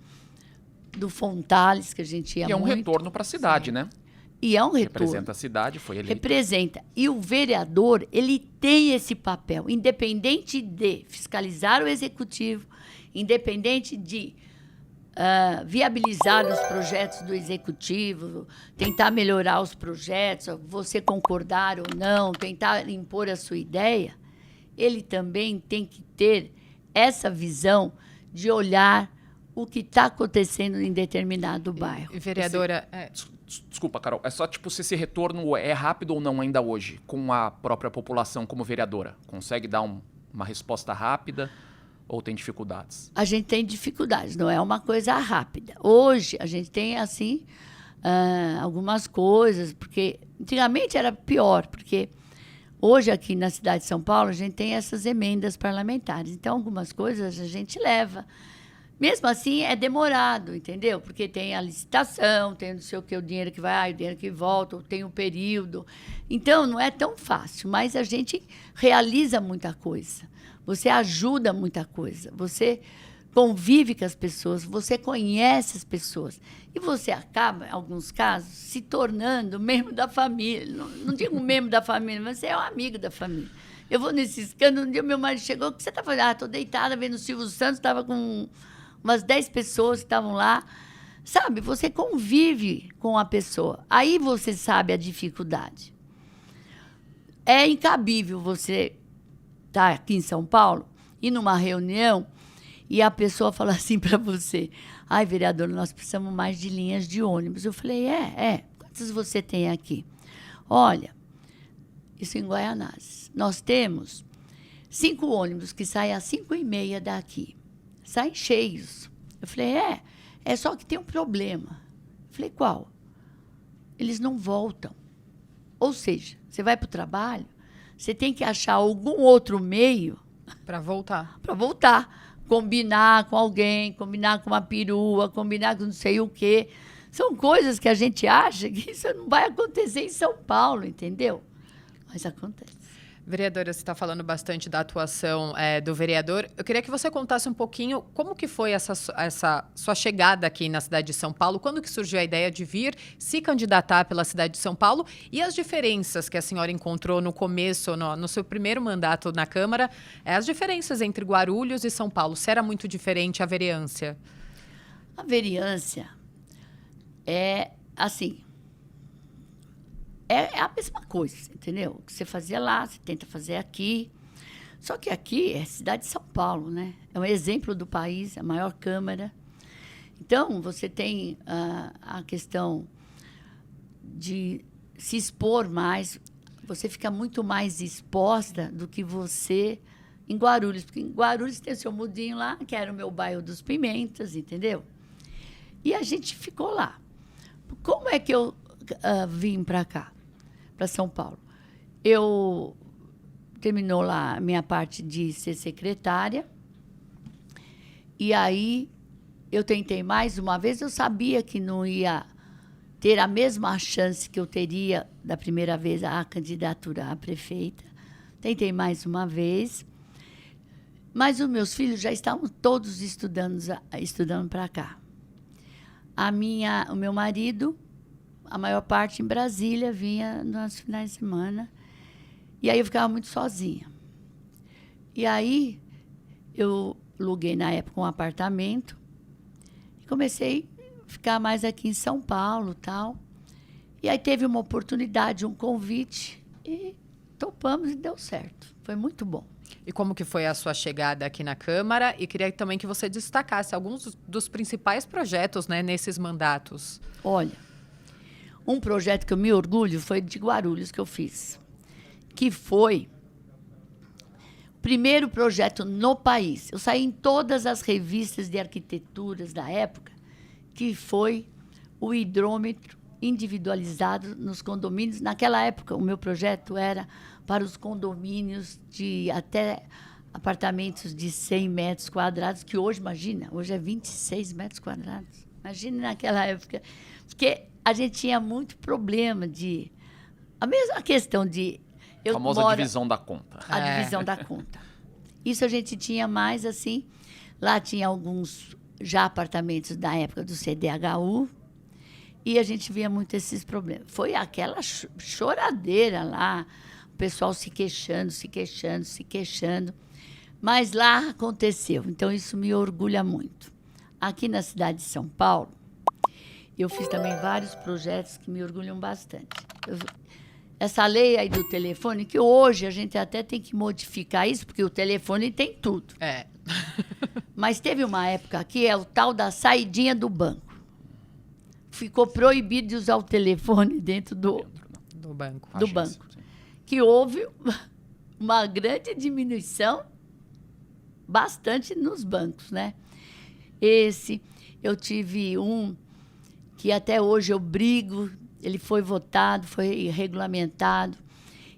Speaker 3: do Fontales, que a gente ia muito.
Speaker 2: E é um retorno para a cidade, né?
Speaker 3: E é um retorno.
Speaker 2: Representa a cidade, foi eleito.
Speaker 3: Representa. E o vereador, ele tem esse papel, independente de fiscalizar o executivo, independente de viabilizar os projetos do executivo, tentar melhorar os projetos, você concordar ou não, tentar impor a sua ideia, ele também tem que ter essa visão de olhar o que está acontecendo em determinado bairro.
Speaker 1: Vereadora...
Speaker 2: Desculpa, Carol. É só tipo se esse retorno é rápido ou não ainda hoje, com a própria população como vereadora. Consegue dar uma resposta rápida ou tem dificuldades?
Speaker 3: A gente tem dificuldades, não é uma coisa rápida. Hoje, a gente tem, assim, algumas coisas, porque antigamente era pior, porque hoje aqui na cidade de São Paulo a gente tem essas emendas parlamentares. Então, algumas coisas a gente leva. Mesmo assim, é demorado, entendeu? Porque tem a licitação, tem não sei o que, o dinheiro que vai, o dinheiro que volta, tem o período. Então, não é tão fácil, mas a gente realiza muita coisa. Você ajuda muita coisa. Você convive com as pessoas, você conhece as pessoas. E você acaba, em alguns casos, se tornando membro da família. Não digo membro da família, mas você é um amigo da família. Eu vou nesse escândalo, um dia meu marido chegou, o que você está fazendo? Estou deitada vendo o Silvio Santos, estava com umas 10 pessoas que estavam lá. Sabe, você convive com a pessoa. Aí você sabe a dificuldade. É incabível você estar aqui em São Paulo, ir numa reunião e a pessoa falar assim para você: ai, vereador, nós precisamos mais de linhas de ônibus. Eu falei, quantas você tem aqui? Olha, isso em Guaianazes. Nós temos 5 ônibus que saem às 5h30 daqui. Saem cheios. Eu falei, é só que tem um problema. Eu falei, qual? Eles não voltam. Ou seja, você vai para o trabalho, você tem que achar algum outro meio
Speaker 1: para voltar.
Speaker 3: Para voltar. Combinar com alguém, combinar com uma perua, combinar com não sei o quê. São coisas que a gente acha que isso não vai acontecer em São Paulo, entendeu? Mas acontece.
Speaker 1: Vereadora, você está falando bastante da atuação do vereador. Eu queria que você contasse um pouquinho como que foi essa sua chegada aqui na cidade de São Paulo, quando que surgiu a ideia de vir se candidatar pela cidade de São Paulo e as diferenças que a senhora encontrou no começo, no seu primeiro mandato na Câmara, as diferenças entre Guarulhos e São Paulo. Se era muito diferente a vereância?
Speaker 3: A vereância é assim... É a mesma coisa, entendeu? O que você fazia lá, você tenta fazer aqui. Só que aqui é a cidade de São Paulo, né? É um exemplo do país, a maior Câmara. Então, você tem a questão de se expor mais. Você fica muito mais exposta do que você em Guarulhos. Porque em Guarulhos tem o seu mudinho lá, que era o meu bairro dos Pimentas, entendeu? E a gente ficou lá. Como é que eu vim para cá? Para São Paulo. Eu terminou lá a minha parte de ser secretária. E aí eu tentei mais uma vez. Eu sabia que não ia ter a mesma chance que eu teria da primeira vez a candidatura a prefeita. Tentei mais uma vez. Mas os meus filhos já estavam todos estudando para cá. O meu marido, a maior parte em Brasília, vinha nos finais de semana. E aí eu ficava muito sozinha. E aí eu aluguei, na época, um apartamento e comecei a ficar mais aqui em São Paulo, tal. E aí teve uma oportunidade, um convite, e topamos e deu certo. Foi muito bom.
Speaker 1: E como que foi a sua chegada aqui na Câmara? E queria também que você destacasse alguns dos principais projetos, né, nesses mandatos.
Speaker 3: Olha, um projeto que eu me orgulho foi de Guarulhos que eu fiz, que foi o primeiro projeto no país. Eu saí em todas as revistas de arquiteturas da época, que foi o hidrômetro individualizado nos condomínios. Naquela época, o meu projeto era para os condomínios de até apartamentos de 100 metros quadrados, que hoje, imagina, hoje é 26 metros quadrados. Imagine naquela época, porque a gente tinha muito problema de... A mesma questão de...
Speaker 2: A famosa divisão da conta.
Speaker 3: A divisão da conta. Isso a gente tinha mais assim. Lá tinha alguns já apartamentos da época do CDHU, e a gente via muito esses problemas. Foi aquela choradeira lá, o pessoal se queixando, se queixando, se queixando. Mas lá aconteceu, então isso me orgulha muito. Aqui na cidade de São Paulo, eu fiz também vários projetos que me orgulham bastante. Essa lei aí do telefone, que hoje a gente até tem que modificar isso, porque o telefone tem tudo.
Speaker 1: É.
Speaker 3: Mas teve uma época que é o tal da saidinha do banco. Ficou proibido de usar o telefone dentro do
Speaker 1: banco.
Speaker 3: banco. Que houve uma grande diminuição, bastante nos bancos, né? Eu tive um que até hoje eu brigo, ele foi votado, foi regulamentado,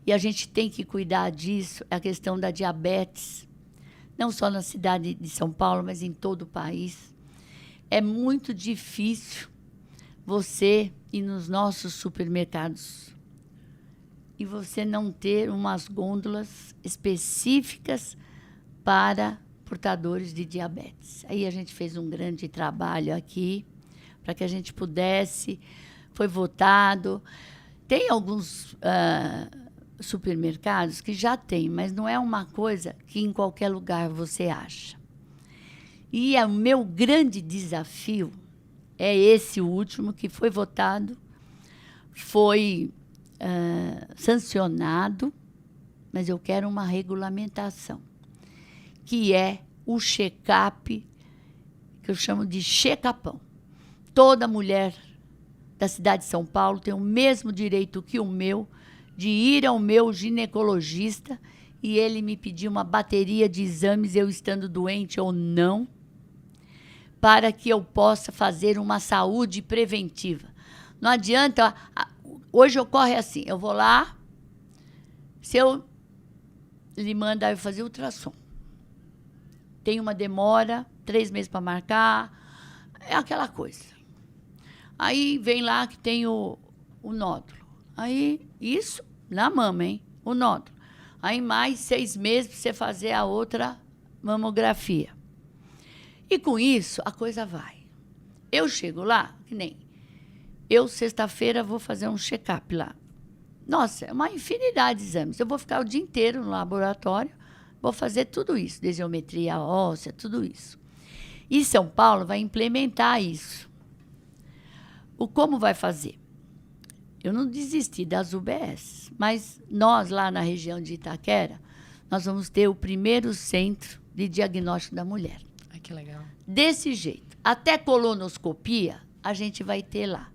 Speaker 3: e a gente tem que cuidar disso, é a questão da diabetes, não só na cidade de São Paulo, mas em todo o país. É muito difícil você ir nos nossos supermercados e você não ter umas gôndolas específicas para portadores de diabetes. Aí a gente fez um grande trabalho aqui para que a gente pudesse, foi votado. Tem alguns supermercados que já tem, mas não é uma coisa que em qualquer lugar você acha. E o meu grande desafio é esse último que foi votado, foi sancionado, mas eu quero uma regulamentação, que é o check-up, que eu chamo de checapão. Toda mulher da cidade de São Paulo tem o mesmo direito que o meu de ir ao meu ginecologista e ele me pedir uma bateria de exames, eu estando doente ou não, para que eu possa fazer uma saúde preventiva. Não adianta... Hoje ocorre assim, eu vou lá, se eu lhe mandar eu fazer ultrassom, tem uma demora, 3 meses para marcar, é aquela coisa. Aí vem lá que tem o nódulo. Aí, isso na mama, hein? O nódulo. Aí mais 6 meses para você fazer a outra mamografia. E com isso, a coisa vai. Eu chego lá, que nem... Eu, sexta-feira, vou fazer um check-up lá. Nossa, é uma infinidade de exames. Eu vou ficar o dia inteiro no laboratório, vou fazer tudo isso, densitometria óssea, tudo isso. E São Paulo vai implementar isso. Como vai fazer? Eu não desisti das UBS, mas nós, lá na região de Itaquera, nós vamos ter o primeiro centro de diagnóstico da mulher.
Speaker 1: Ai, que legal.
Speaker 3: Desse jeito. Até colonoscopia, a gente vai ter lá.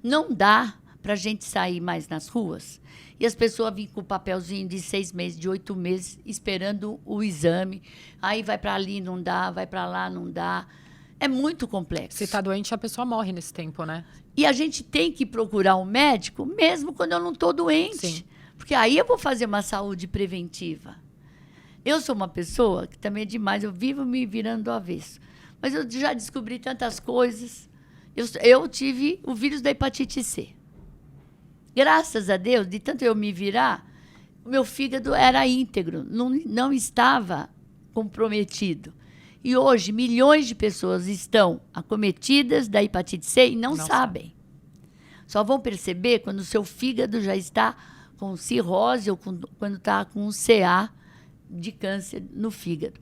Speaker 3: Não dá para a gente sair mais nas ruas e as pessoas virem com o papelzinho de 6 meses, de 8 meses, esperando o exame. Aí vai para ali, não dá, vai para lá, não dá. É muito complexo.
Speaker 1: Se está doente, a pessoa morre nesse tempo, né?
Speaker 3: E a gente tem que procurar um médico mesmo quando eu não estou doente.
Speaker 1: Sim.
Speaker 3: Porque aí eu vou fazer uma saúde preventiva. Eu sou uma pessoa que também é demais, eu vivo me virando do avesso. Mas eu já descobri tantas coisas. Eu tive o vírus da hepatite C. Graças a Deus, de tanto eu me virar, o meu fígado era íntegro, não estava comprometido. E hoje, milhões de pessoas estão acometidas da hepatite C e não sabem. Só vão perceber quando o seu fígado já está com cirrose ou quando está com um CA de câncer no fígado.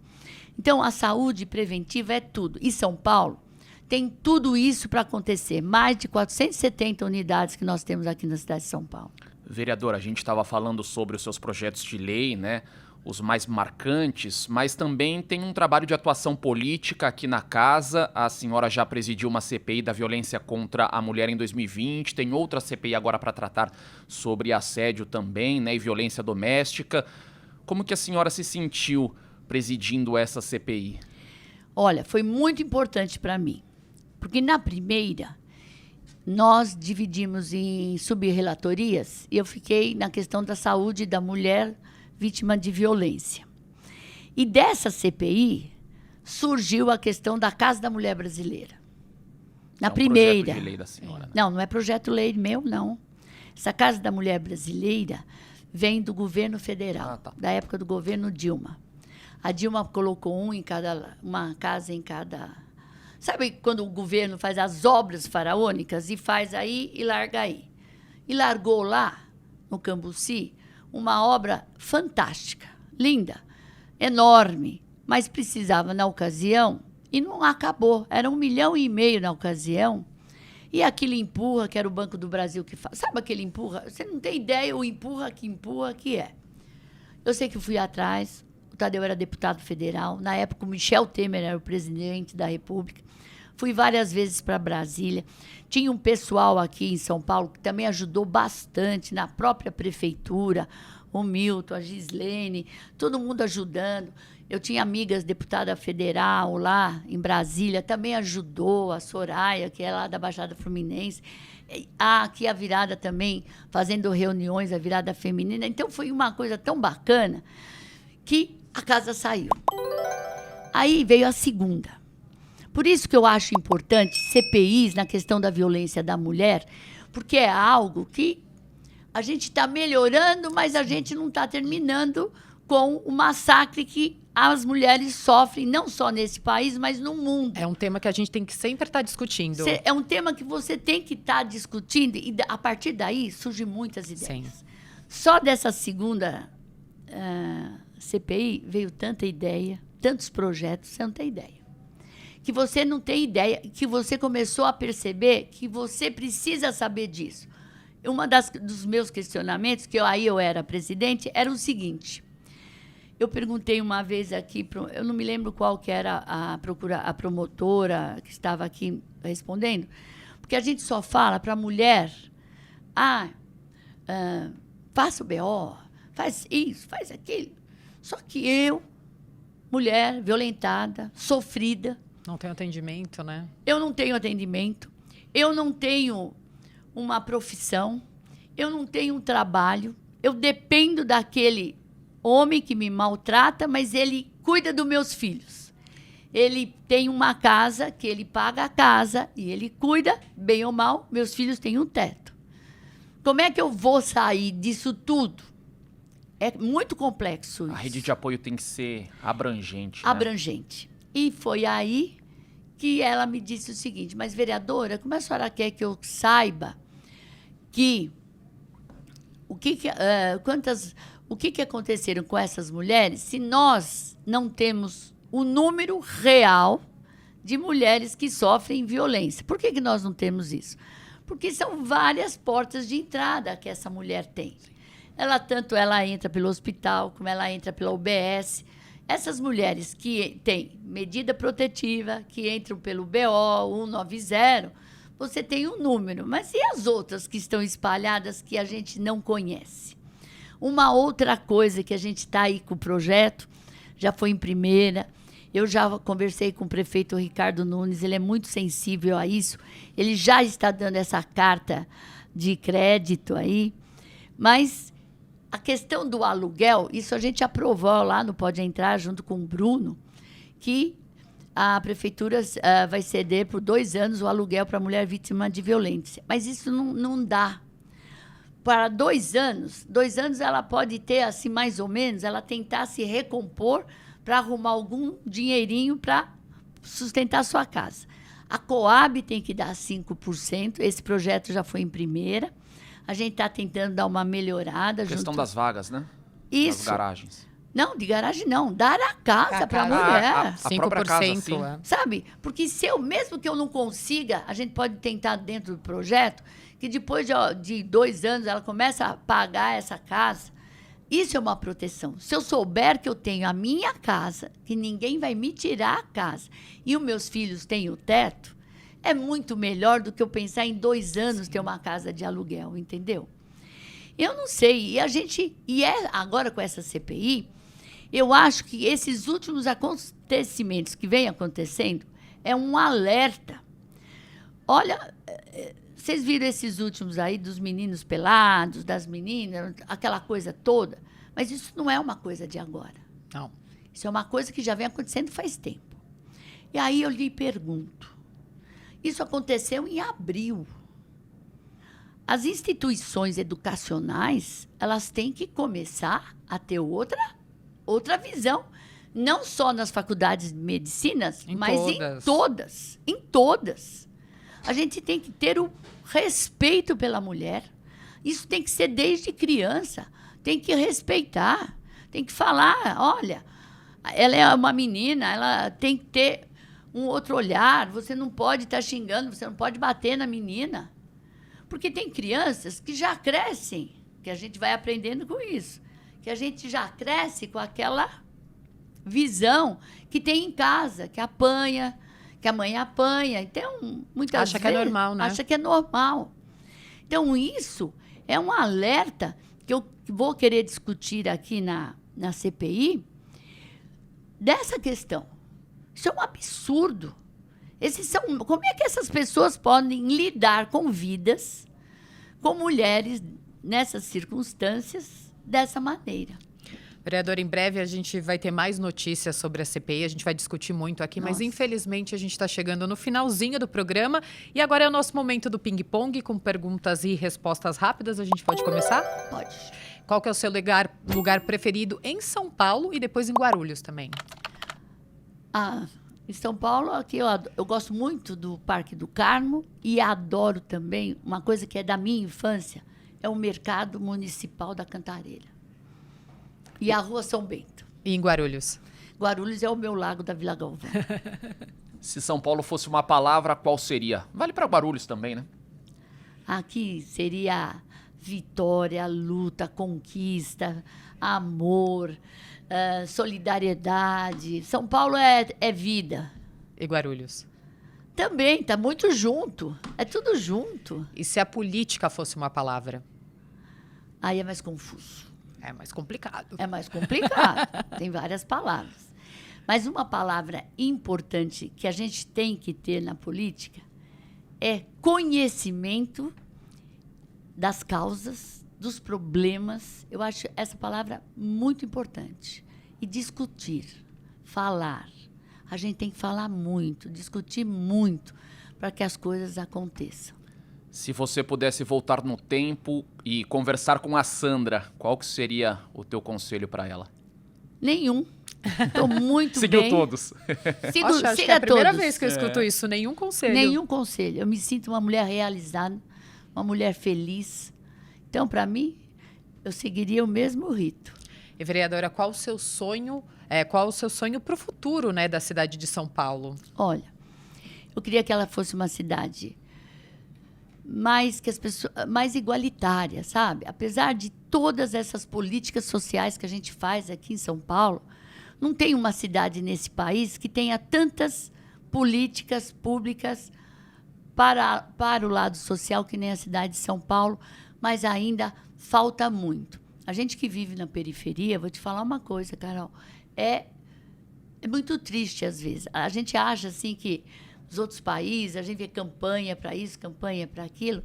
Speaker 3: Então, a saúde preventiva é tudo. E São Paulo tem tudo isso para acontecer. Mais de 470 unidades que nós temos aqui na cidade de São Paulo.
Speaker 2: Vereadora, a gente estava falando sobre os seus projetos de lei, né? os mais marcantes, mas também tem um trabalho de atuação política aqui na casa. A senhora já presidiu uma CPI da violência contra a mulher em 2020, tem outra CPI agora para tratar sobre assédio também, né, e violência doméstica. Como que a senhora se sentiu presidindo essa CPI?
Speaker 3: Olha, foi muito importante para mim, porque na primeira nós dividimos em subrelatorias e eu fiquei na questão da saúde da mulher vítima de violência. E dessa CPI surgiu a questão da Casa da Mulher Brasileira. Na primeira.
Speaker 2: Projeto de lei da senhora, né?
Speaker 3: Não é projeto lei meu, não. Essa Casa da Mulher Brasileira vem do governo federal, da época do governo Dilma. A Dilma colocou uma casa em cada... Sabe quando o governo faz as obras faraônicas e faz aí e larga aí? E largou lá, no Cambuci, uma obra fantástica, linda, enorme, mas precisava na ocasião, e não acabou. Era 1,5 milhão na ocasião, e aquele empurra, que era o Banco do Brasil que faz. Sabe aquele empurra? Você não tem ideia o empurra que é. Eu sei que eu fui atrás, o Tadeu era deputado federal, na época o Michel Temer era o presidente da República. Fui várias vezes para Brasília. Tinha um pessoal aqui em São Paulo que também ajudou bastante na própria prefeitura, o Milton, a Gislene, todo mundo ajudando. Eu tinha amigas deputada federal lá em Brasília, também ajudou, a Soraya, que é lá da Baixada Fluminense. Aqui a Virada também, fazendo reuniões, a Virada Feminina. Então, foi uma coisa tão bacana que a casa saiu. Aí veio a segunda. Por isso que eu acho importante CPIs na questão da violência da mulher, porque é algo que a gente está melhorando, mas a gente não está terminando com o massacre que as mulheres sofrem, não só nesse país, mas no mundo.
Speaker 1: É um tema que a gente tem que sempre estar discutindo.
Speaker 3: É um tema que você tem que estar discutindo e, a partir daí, surgem muitas ideias.
Speaker 1: Sim.
Speaker 3: Só dessa segunda CPI veio tanta ideia, tantos projetos, você não tem ideia. Que você não tem ideia, que você começou a perceber que você precisa saber disso. Dos meus questionamentos, que eu era presidente, era o seguinte. Eu perguntei uma vez aqui, eu não me lembro qual que era a promotora que estava aqui respondendo, porque a gente só fala para a mulher, faça o BO, faz isso, faz aquilo. Só que eu, mulher violentada, sofrida,
Speaker 1: não tem atendimento, né?
Speaker 3: Eu não tenho atendimento, eu não tenho uma profissão, eu não tenho um trabalho, eu dependo daquele homem que me maltrata, mas ele cuida dos meus filhos. Ele tem uma casa, que ele paga a casa, e ele cuida, bem ou mal, meus filhos têm um teto. Como é que eu vou sair disso tudo? É muito complexo isso.
Speaker 2: A rede de apoio tem que ser abrangente.
Speaker 3: Abrangente. Né? E foi aí que ela me disse o seguinte, mas, vereadora, como a senhora quer que eu saiba que o que aconteceram com essas mulheres se nós não temos o número real de mulheres que sofrem violência? Por que nós não temos isso? Porque são várias portas de entrada que essa mulher tem. Tanto ela entra pelo hospital, como ela entra pela UBS. Essas mulheres que têm medida protetiva, que entram pelo BO 190, você tem um número. Mas e as outras que estão espalhadas que a gente não conhece? Uma outra coisa que a gente está aí com o projeto, já foi em primeira, eu já conversei com o prefeito Ricardo Nunes, ele é muito sensível a isso, ele já está dando essa carta de crédito aí, mas a questão do aluguel, isso a gente aprovou lá no Pode Entrar, junto com o Bruno, que a prefeitura vai ceder por 2 anos o aluguel para a mulher vítima de violência. Mas isso não dá. Para 2 anos, 2 anos ela pode ter, assim, mais ou menos, ela tentar se recompor para arrumar algum dinheirinho para sustentar a sua casa. A Coab tem que dar 5%, esse projeto já foi em primeira. A gente está tentando dar uma melhorada.
Speaker 2: Questão das vagas, né?
Speaker 3: Isso.
Speaker 2: Das garagens.
Speaker 3: Não, de garagem não. Dar a casa para a mulher.
Speaker 2: A 5%, casa, sim.
Speaker 3: Sabe? Porque mesmo que eu não consiga, a gente pode tentar dentro do projeto, que depois de 2 anos ela começa a pagar essa casa, isso é uma proteção. Se eu souber que eu tenho a minha casa, que ninguém vai me tirar a casa, e os meus filhos têm o teto, é muito melhor do que eu pensar em 2 anos ter uma casa de aluguel, entendeu? Eu não sei. Agora com essa CPI, eu acho que esses últimos acontecimentos que vêm acontecendo é um alerta. Olha, vocês viram esses últimos aí dos meninos pelados, das meninas, aquela coisa toda, mas isso não é uma coisa de agora.
Speaker 1: Não.
Speaker 3: Isso é uma coisa que já vem acontecendo faz tempo. E aí eu lhe pergunto, isso aconteceu em abril. As instituições educacionais, elas têm que começar a ter outra visão, não só nas faculdades de medicina, mas em todas. Em todas. A gente tem que ter o respeito pela mulher. Isso tem que ser desde criança. Tem que respeitar. Tem que falar, olha, ela é uma menina, ela tem que ter um outro olhar. Você não pode estar xingando, você não pode bater na menina. Porque tem crianças que já crescem, que a gente vai aprendendo com isso, que a gente já cresce com aquela visão que tem em casa, que apanha, que a mãe apanha. Então, muitas vezes...
Speaker 1: Acha que é normal, né?
Speaker 3: Acha que é normal. Então, isso é um alerta que eu vou querer discutir aqui na CPI dessa questão. Isso é um absurdo. Como é que essas pessoas podem lidar com vidas, com mulheres, nessas circunstâncias, dessa maneira?
Speaker 1: Vereador, em breve a gente vai ter mais notícias sobre a CPI, a gente vai discutir muito aqui, mas infelizmente a gente está chegando no finalzinho do programa e agora é o nosso momento do ping-pong com perguntas e respostas rápidas. A gente pode começar?
Speaker 3: Pode.
Speaker 1: Qual que é o seu lugar preferido em São Paulo e depois em Guarulhos também?
Speaker 3: Em São Paulo, aqui eu gosto muito do Parque do Carmo e adoro também uma coisa que é da minha infância, é o Mercado Municipal da Cantareira. E a Rua São Bento.
Speaker 1: E em Guarulhos?
Speaker 3: Guarulhos é o meu lago da Vila Galvão.
Speaker 2: Se São Paulo fosse uma palavra, qual seria? Vale para Guarulhos também, né?
Speaker 3: Aqui seria vitória, luta, conquista, amor, solidariedade. São Paulo é vida.
Speaker 1: E Guarulhos?
Speaker 3: Também, está muito junto. É tudo junto.
Speaker 1: E se a política fosse uma palavra?
Speaker 3: Aí é mais confuso.
Speaker 1: É mais complicado.
Speaker 3: É mais complicado. Tem várias palavras. Mas uma palavra importante que a gente tem que ter na política é conhecimento das causas, dos problemas. Eu acho essa palavra muito importante. E discutir, falar. A gente tem que falar muito, discutir muito para que as coisas aconteçam.
Speaker 2: Se você pudesse voltar no tempo e conversar com a Sandra, qual que seria o teu conselho para ela?
Speaker 3: Nenhum. Estou muito
Speaker 2: Seguiu
Speaker 3: bem.
Speaker 2: todos.
Speaker 1: Acho que é a primeira vez que eu escuto isso. Nenhum conselho.
Speaker 3: Nenhum conselho. Eu me sinto uma mulher realizada, uma mulher feliz. Então, para mim, eu seguiria o mesmo rito.
Speaker 1: E, vereadora, qual o seu sonho para o futuro, né, da cidade de São Paulo?
Speaker 3: Olha, eu queria que ela fosse uma cidade mais igualitária, sabe? Apesar de todas essas políticas sociais que a gente faz aqui em São Paulo, não tem uma cidade nesse país que tenha tantas políticas públicas para o lado social que nem a cidade de São Paulo, mas ainda falta muito. A gente que vive na periferia, vou te falar uma coisa, Carol, é muito triste às vezes. A gente acha assim que nos outros países, a gente vê campanha para isso, campanha para aquilo,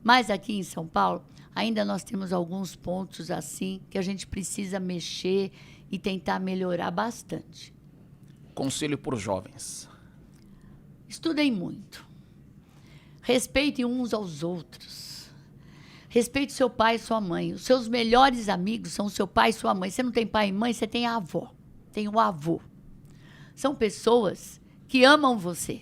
Speaker 3: mas aqui em São Paulo, ainda nós temos alguns pontos assim que a gente precisa mexer e tentar melhorar bastante.
Speaker 2: Conselho por jovens.
Speaker 3: Estudem muito. Respeitem uns aos outros. Respeite seu pai e sua mãe. Os seus melhores amigos são seu pai e sua mãe. Você não tem pai e mãe, você tem a avó. Tem o avô. São pessoas que amam você.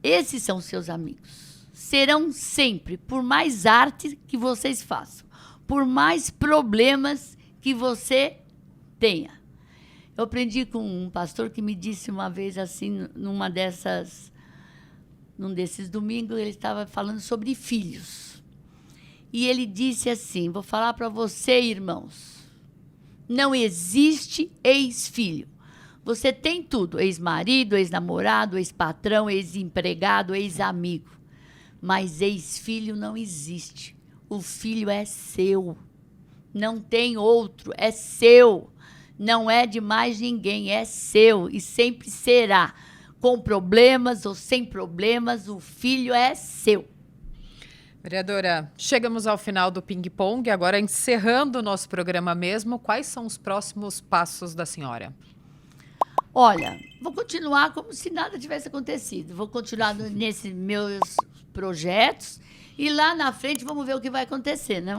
Speaker 3: Esses são seus amigos. Serão sempre, por mais arte que vocês façam, por mais problemas que você tenha. Eu aprendi com um pastor que me disse uma vez assim, num desses domingos, ele estava falando sobre filhos. E ele disse assim, vou falar para você, irmãos, Não existe ex-filho. Você tem tudo, ex-marido, ex-namorado, ex-patrão, ex-empregado, ex-amigo. Mas ex-filho não existe. O filho é seu. Não tem outro, é seu. Não é de mais ninguém, é seu e sempre será. Com problemas ou sem problemas, o filho é seu.
Speaker 1: Vereadora, chegamos ao final do ping-pong, agora encerrando o nosso programa mesmo, quais são os próximos passos da senhora?
Speaker 3: Olha, vou continuar como se nada tivesse acontecido. Vou continuar nesses meus projetos e lá na frente vamos ver o que vai acontecer, não?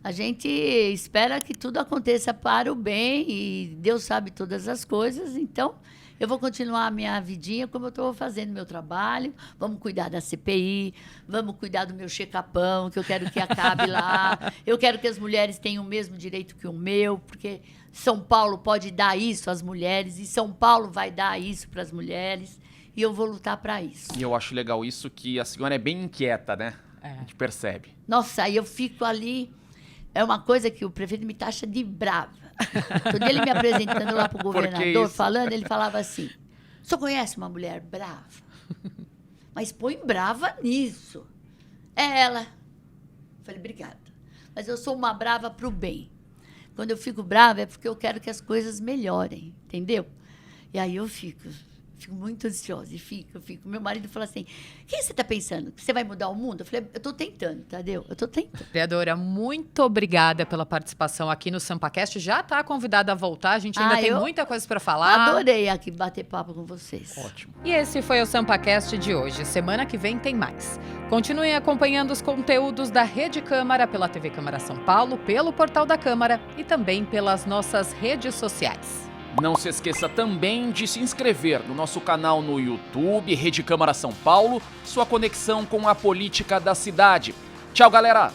Speaker 3: A gente espera que tudo aconteça para o bem e Deus sabe todas as coisas, então eu vou continuar a minha vidinha como eu estou fazendo meu trabalho. Vamos cuidar da CPI, vamos cuidar do meu checa-pão, que eu quero que acabe lá. Eu quero que as mulheres tenham o mesmo direito que o meu, porque São Paulo pode dar isso às mulheres e São Paulo vai dar isso para as mulheres e eu vou lutar para isso.
Speaker 2: E eu acho legal isso que a senhora é bem inquieta, né?
Speaker 1: É.
Speaker 2: A gente percebe.
Speaker 3: Nossa, aí eu fico ali... É uma coisa que o prefeito me taxa de brava. Quando ele me apresentando lá para o governador, falando, ele falava assim, o senhor conhece uma mulher brava? Mas põe brava nisso. É ela. Eu falei, obrigada. Mas eu sou uma brava para o bem. Quando eu fico brava é porque eu quero que as coisas melhorem, entendeu? E aí eu fico muito ansiosa, e fico. Meu marido fala assim, o que você está pensando? Que você vai mudar o mundo? Eu falei, eu estou tentando, Tadeu, eu estou tentando.
Speaker 1: Vereadora, muito obrigada pela participação aqui no SampaCast. Já está convidada a voltar, a gente ainda tem muita coisa para falar.
Speaker 3: Adorei aqui bater papo com vocês.
Speaker 2: Ótimo.
Speaker 1: E esse foi o SampaCast de hoje. Semana que vem tem mais. Continuem acompanhando os conteúdos da Rede Câmara pela TV Câmara São Paulo, pelo portal da Câmara e também pelas nossas redes sociais.
Speaker 2: Não se esqueça também de se inscrever no nosso canal no YouTube, Rede Câmara São Paulo, sua conexão com a política da cidade. Tchau, galera!